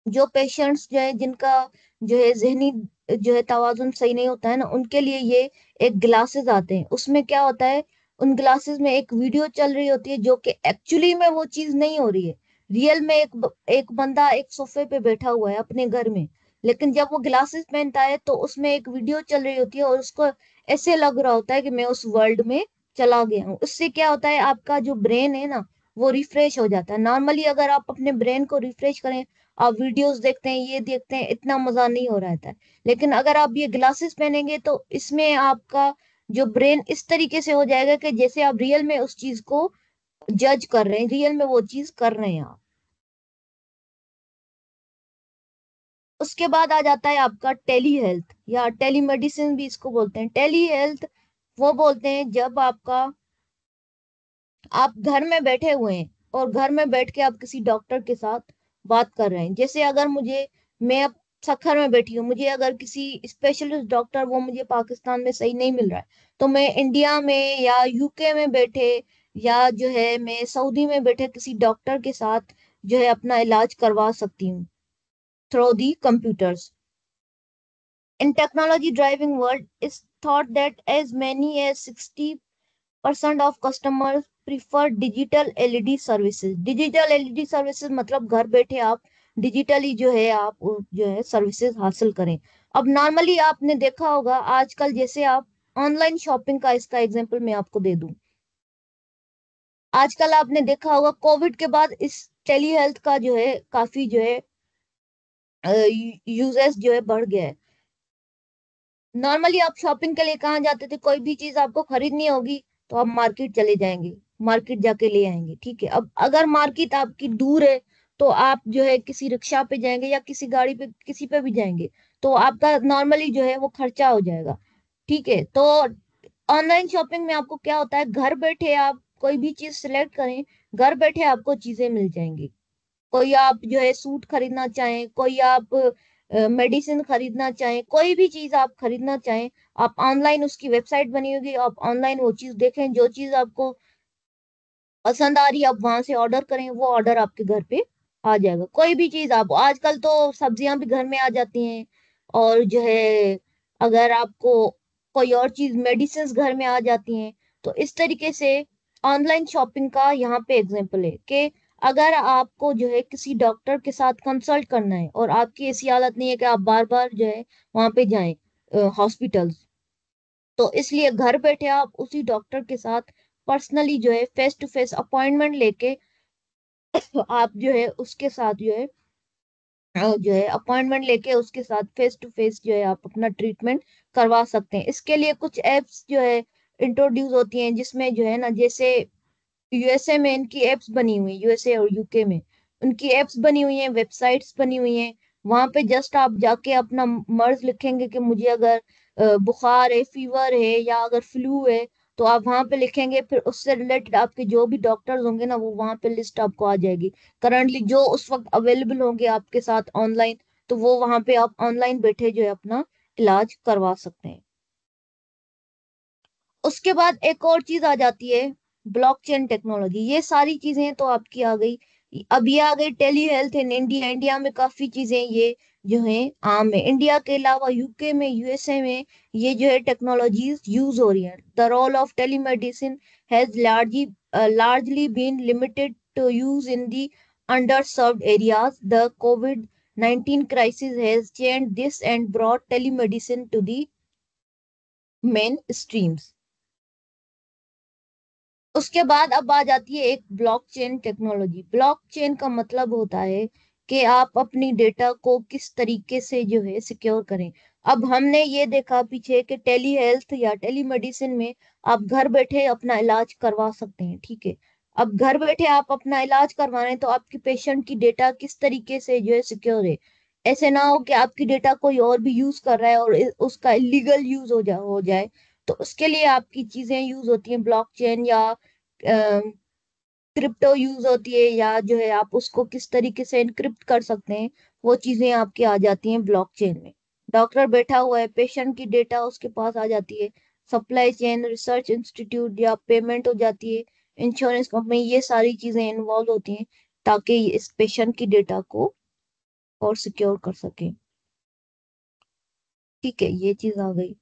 [SPEAKER 1] जो पेशेंट्स जो है जिनका जो है जहनी जो है तवाजुन सही नहीं होता है ना, उनके लिए ये एक ग्लासेस आते हैं। उसमें क्या होता है, उन ग्लासेस में एक वीडियो चल रही होती है जो कि एक्चुअली में वो चीज नहीं हो रही है। रियल में एक बंदा एक सोफे पे बैठा हुआ है अपने घर में, लेकिन जब वो ग्लासेस पहनता है तो उसमें एक वीडियो चल रही होती है और उसको ऐसे लग रहा होता है कि मैं उस वर्ल्ड में चला गया हूँ। उससे क्या होता है, आपका जो ब्रेन है ना वो रिफ्रेश हो जाता है। नॉर्मली अगर आप अपने ब्रेन को रिफ्रेश करें, आप वीडियोस देखते हैं, ये देखते हैं, इतना मजा नहीं हो रहता है। लेकिन अगर आप ये ग्लासेस पहनेंगे तो इसमें आपका जो ब्रेन इस तरीके से हो जाएगा कि जैसे आप रियल में उस चीज को जज कर रहे हैं, रियल में वो चीज कर रहे हैं आप। उसके बाद आ जाता है आपका टेली हेल्थ या टेली मेडिसिन भी इसको बोलते हैं। टेली हेल्थ वो बोलते हैं जब आपका आप घर में बैठे हुए हैं और घर में बैठ के आप किसी डॉक्टर के साथ बात कर रहे हैं। जैसे अगर मैं अब सखर में बैठी हूँ, मुझे अगर किसी स्पेशलिस्ट डॉक्टर वो मुझे पाकिस्तान में सही नहीं मिल रहा है, तो मैं इंडिया में या यूके में बैठे या जो है मैं सऊदी में बैठे किसी डॉक्टर के साथ जो है अपना इलाज करवा सकती हूँ through the computers. In technology driving world, it's thought that as many as 60% of customers prefer digital LED services. Digital LED services मतलब घर बैठे आप डिजिटली जो है आप जो है सर्विसेज हासिल करें। अब नॉर्मली आपने देखा होगा आजकल, जैसे आप ऑनलाइन शॉपिंग का इसका एग्जांपल मैं आपको दे दूं। आजकल आपने देखा होगा कोविड के बाद इस टेली हेल्थ का जो है काफी जो है यूजेस जो है बढ़ गया है। नॉर्मली आप शॉपिंग के लिए कहाँ जाते थे, कोई भी चीज आपको खरीदनी होगी तो आप मार्केट चले जाएंगे, मार्केट जाके ले आएंगे, ठीक है। अब अगर मार्केट आपकी दूर है तो आप जो है किसी रिक्शा पे जाएंगे या किसी गाड़ी पे किसी पे भी जाएंगे, तो आपका नॉर्मली जो है वो खर्चा हो जाएगा, ठीक है। तो ऑनलाइन शॉपिंग में आपको क्या होता है, घर बैठे आप कोई भी चीज सिलेक्ट करें, घर बैठे आपको चीजें मिल जाएंगी। कोई आप जो है सूट खरीदना चाहें, कोई आप मेडिसिन खरीदना चाहें, कोई भी चीज आप खरीदना चाहें, आप ऑनलाइन उसकी वेबसाइट बनी होगी, आप ऑनलाइन वो चीज देखें, जो चीज आपको पसंद आ रही है आप वहां से ऑर्डर करें, वो ऑर्डर आपके घर पे आ जाएगा। कोई भी चीज आप, आजकल तो सब्जियां भी घर में आ जाती हैं, और जो है अगर आपको कोई और चीज मेडिसिन घर में आ जाती हैं। तो इस तरीके से ऑनलाइन शॉपिंग का यहाँ पे एग्जांपल है कि अगर आपको जो है किसी डॉक्टर के साथ कंसल्ट करना है और आपकी ऐसी हालत नहीं है कि आप बार बार जो है वहां पे जाएं हॉस्पिटल, तो इसलिए घर बैठे आप उसी डॉक्टर के साथ पर्सनली जो है फेस टू फेस अपॉइंटमेंट लेके आप जो है उसके साथ जो है अपॉइंटमेंट लेके उसके साथ फेस टू फेस जो है आप अपना ट्रीटमेंट करवा सकते हैं। इसके लिए कुछ एप्स जो है इंट्रोड्यूस होती हैं, जिसमें जो है ना, जैसे यूएसए में इनकी एप्स बनी हुई है, यूएसए और यूके में उनकी एप्स बनी हुई हैं, वेबसाइट्स बनी हुई हैं। वहां पे जस्ट आप जाके अपना मर्ज लिखेंगे कि मुझे अगर बुखार है, फीवर है या अगर फ्लू है, तो आप वहां पे लिखेंगे, फिर उससे रिलेटेड आपके जो भी डॉक्टर्स होंगे ना वो वहां पे लिस्ट आपको आ जाएगी करंटली जो उस वक्त अवेलेबल होंगे आपके साथ ऑनलाइन। तो वो वहां पे आप ऑनलाइन बैठे जो है अपना इलाज करवा सकते हैं। उसके बाद एक और चीज आ जाती है, ब्लॉकचेन टेक्नोलॉजी। ये सारी चीजें तो आपकी आ गई। अब ये आ गई telehealth in India. India में काफी चीजें ये जो है आम है। इंडिया के अलावा यूके में, यूएसए में ये जो है टेक्नोलॉजीज यूज हो रही है। The role of telemedicine has largely been limited to use in the underserved areas. The COVID-19 crisis has changed this and brought telemedicine to the main streams. उसके बाद अब आ जाती है एक ब्लॉकचेन टेक्नोलॉजी। ब्लॉकचेन का मतलब होता है कि आप अपनी डेटा को किस तरीके से जो है सिक्योर करें। अब हमने ये देखा पीछे कि टेली हेल्थ या टेली मेडिसिन में आप घर बैठे अपना इलाज करवा सकते हैं, ठीक है। अब घर बैठे आप अपना इलाज करवा रहे हैं, तो आपकी पेशेंट की डेटा किस तरीके से जो है सिक्योर है। ऐसे ना हो कि आपकी डेटा कोई और भी यूज कर रहा है और उसका इलीगल यूज हो जाए। तो उसके लिए आपकी चीजें यूज होती हैं, ब्लॉकचेन या क्रिप्टो यूज होती है, या जो है आप उसको किस तरीके से इनक्रिप्ट कर सकते हैं, वो चीजें आपकी आ जाती हैं ब्लॉकचेन में। डॉक्टर बैठा हुआ है, पेशेंट की डेटा उसके पास आ जाती है। सप्लाई चेन, रिसर्च इंस्टीट्यूट या पेमेंट हो जाती है, इंश्योरेंस कंपनी, ये सारी चीजें इन्वॉल्व होती हैं ताकि इस पेशेंट की डेटा को और सिक्योर कर सके। ठीक है, ये चीज आ गई।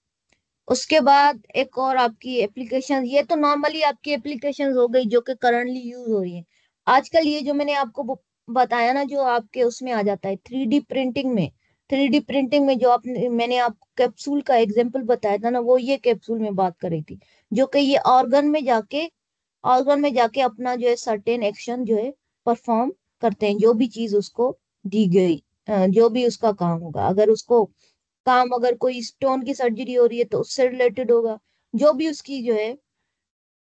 [SPEAKER 1] उसके बाद एक और आपकी एप्लीकेशन, ये तो नॉर्मली आपकी एप्लीकेशन हो गई जो कि करंटली यूज हो रही है आजकल। ये जो मैंने आपको बताया ना, जो आपके उसमें आ जाता है 3D प्रिंटिंग में। 3D प्रिंटिंग में जो आपने मैंने आपको कैप्सूल का एग्जांपल बताया था ना, वो ये कैप्सूल में बात कर रही थी, जो कि ये ऑर्गन में जाके अपना जो है सर्टेन एक्शन जो है परफॉर्म करते हैं। जो भी चीज उसको दी गई, जो भी उसका काम होगा, अगर उसको काम, अगर कोई स्टोन की सर्जरी हो रही है तो उससे रिलेटेड होगा, जो भी उसकी जो है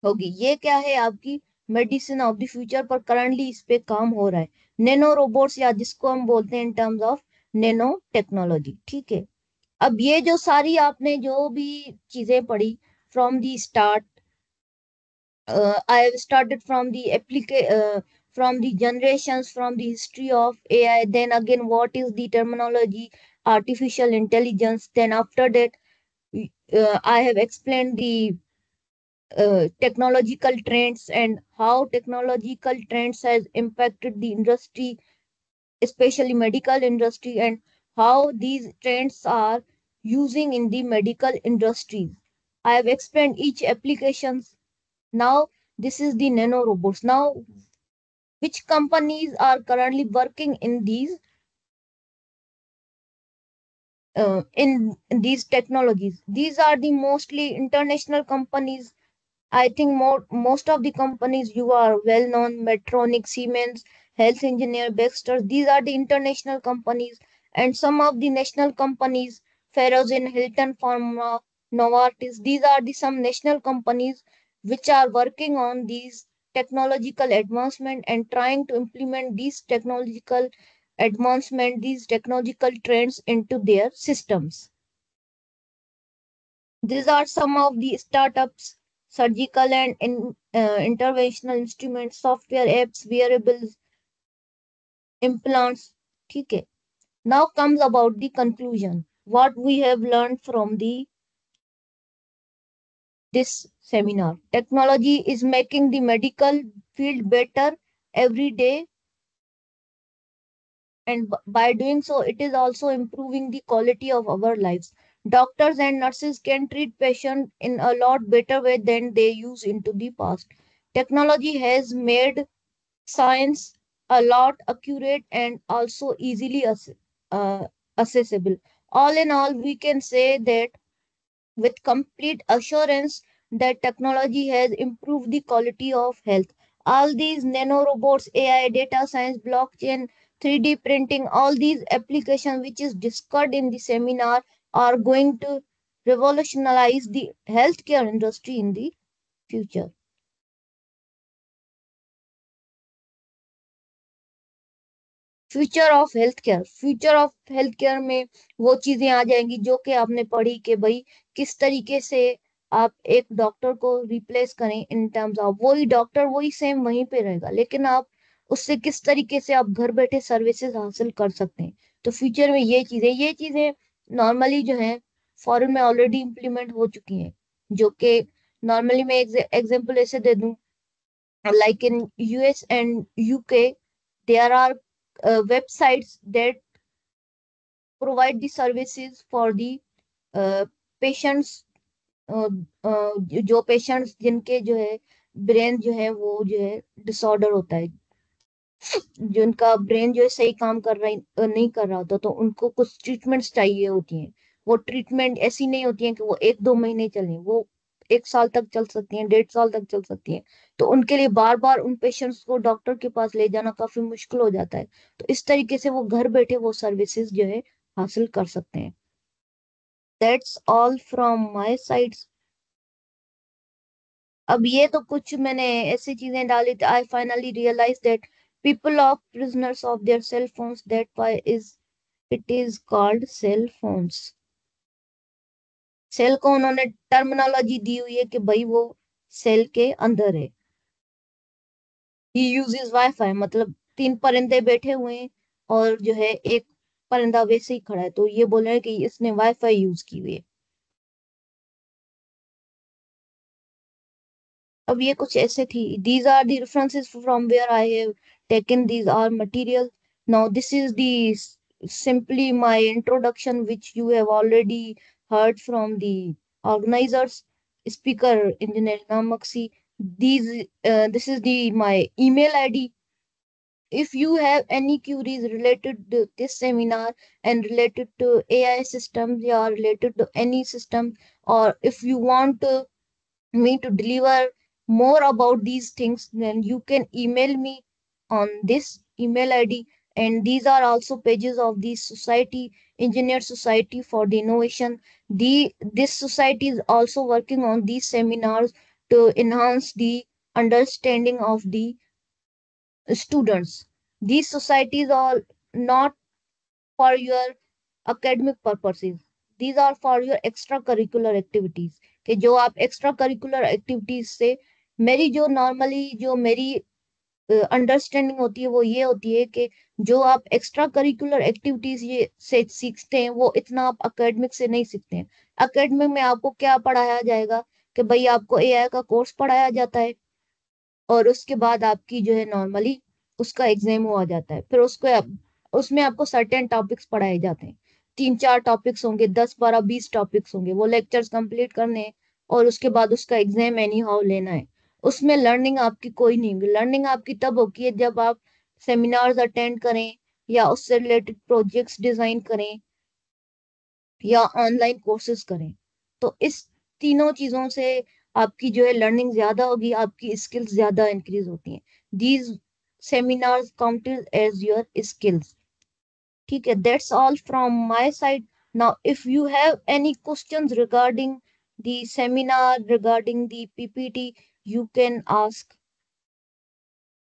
[SPEAKER 1] होगी। ये क्या है, आपकी मेडिसिन ऑफ द फ्यूचर पर करंटली इस पे काम हो रहा है। नैनो रोबोट्स, या जिसको हम बोलते हैं in terms of nano technology, ठीक है। अब ये जो सारी आपने जो भी चीजें पढ़ी from the start, I have started from the from the generations, from the history of AI. Then again, what is the terminology, artificial intelligence? Then after that, I have explained the technological trends and how technological trends has impacted the industry, especially medical industry, and how these trends are using in the medical industries. I have explained each applications. Now, this is the nano robots. Now, which companies are currently working in these technologies? These are the mostly international companies. I think most of the companies you are well known: Medtronic, Siemens, Health Engineer, Baxter. These are the international companies, and some of the national companies: Ferrozin, Hilton Pharma, Novartis. These are the some national companies which are working on these technological advancement and trying to implement these technological trends into their systems. These are some of the startups: surgical and interventional instruments, software apps, wearables, implants. ठीक है. Now comes about the conclusion. What we have learned from this seminar. Technology is making the medical field better every day, and by doing so, it is also improving the quality of our lives. Doctors and nurses can treat patients in a lot better way than they used into the past. Technology has made science a lot accurate and also easily uh, accessible. All in all, we can say that with complete assurance that technology has improved the quality of health. All these nanorobots, AI, data science, blockchain, 3D printing, all these applications which is discussed in the seminar are going to revolutionize the healthcare industry in the future. Future of health care में वो चीजें आ जाएंगी जो कि आपने पढ़ी कि भाई किस तरीके से आप एक डॉक्टर को रिप्लेस करें इन टर्म्स ऑफ, वही डॉक्टर वही सेम वहीं पे रहेगा, लेकिन आप उससे किस तरीके से आप घर बैठे सर्विसेज हासिल कर सकते हैं। तो फ्यूचर में ये चीजें नॉर्मली जो है फॉरेन में ऑलरेडी इम्प्लीमेंट हो चुकी हैं, जो कि नॉर्मली मैं एग्जांपल ऐसे दे दूं, like in US and UK, there are websites that provide the services for the patients, जो पेशेंट्स जिनके जो है ब्रेन जो है वो जो है डिसऑर्डर होता है, जिनका ब्रेन जो है सही काम कर रहा नहीं कर रहा होता, तो उनको कुछ ट्रीटमेंट्स चाहिए होती हैं। वो ट्रीटमेंट ऐसी नहीं होती हैं कि वो 1-2 महीने चलें, वो 1 साल तक चल सकती हैं, 1.5 साल तक चल सकती हैं। तो उनके लिए बार बार उन पेशेंट्स को डॉक्टर के पास ले जाना काफी मुश्किल हो जाता है। तो इस तरीके से वो घर बैठे वो सर्विसेज जो है हासिल कर सकते हैं। That's all from my side. अब ये तो कुछ मैंने ऐसी चीजें डाली थी। I finally realize that people of prisoners of their cell phones, that why is it is called cell phones. Cell को उन्होंने टर्मिनोलॉजी दी हुई है कि भाई वो सेल के अंदर है। ही यूजेस वाईफाई, मतलब 3 परिंदे बैठे हुए हैं और जो है एक परिंदा वैसे ही खड़ा है, तो ये बोल रहे हैं कि इसने वाईफाई यूज की हुई है। अब ये कुछ ऐसे थी। These are the references from where I have taken these are material. Now this is the simply my introduction which you have already heard from the organizers, speaker engineer Namaksi. These this is the my email ID. If you have any queries related to this seminar and related to AI systems or related to any system, or if you want me to deliver more about these things, then you can email me on this email ID. And these are also pages of the society, Engineer Society for the Innovation. This society is also working on these seminars to enhance the understanding of the students. These societies are not for your academic purposes. These are for your extracurricular activities, कि जो आप extra curricular activities से, मेरी जो normally जो मेरी understanding होती है वो ये होती है कि जो आप एक्स्ट्रा करिकुलर एक्टिविटीज ये से सीखते हैं वो इतना आप अकेडमिक से नहीं सीखते हैं। अकेडमिक में आपको क्या पढ़ाया जाएगा कि भाई आपको एआई का कोर्स पढ़ाया जाता है और उसके बाद आपकी जो है नॉर्मली उसका एग्जाम हुआ जाता है, फिर उसमें आपको सर्टेन टॉपिक्स पढ़ाए जाते हैं। 3-4 टॉपिक्स होंगे, 10-12-20 टॉपिक्स होंगे, वो लेक्चर्स कंप्लीट करने हैं और उसके बाद उसका एग्जाम एनी हाउ लेना है। उसमें लर्निंग आपकी कोई नहीं होगी। लर्निंग आपकी तब होगी जब आप सेमिनार्स अटेंड करें या उससे रिलेटेड प्रोजेक्ट्स डिजाइन करें या ऑनलाइन कोर्सेज करें। तो इस तीनों चीजों से आपकी जो है लर्निंग ज्यादा होगी, आपकी स्किल्स ज्यादा इंक्रीज होती हैं। These seminars counted as your skills. ठीक है, that's all from my side. Now if you have any questions regarding the seminar, regarding the PPT, you can ask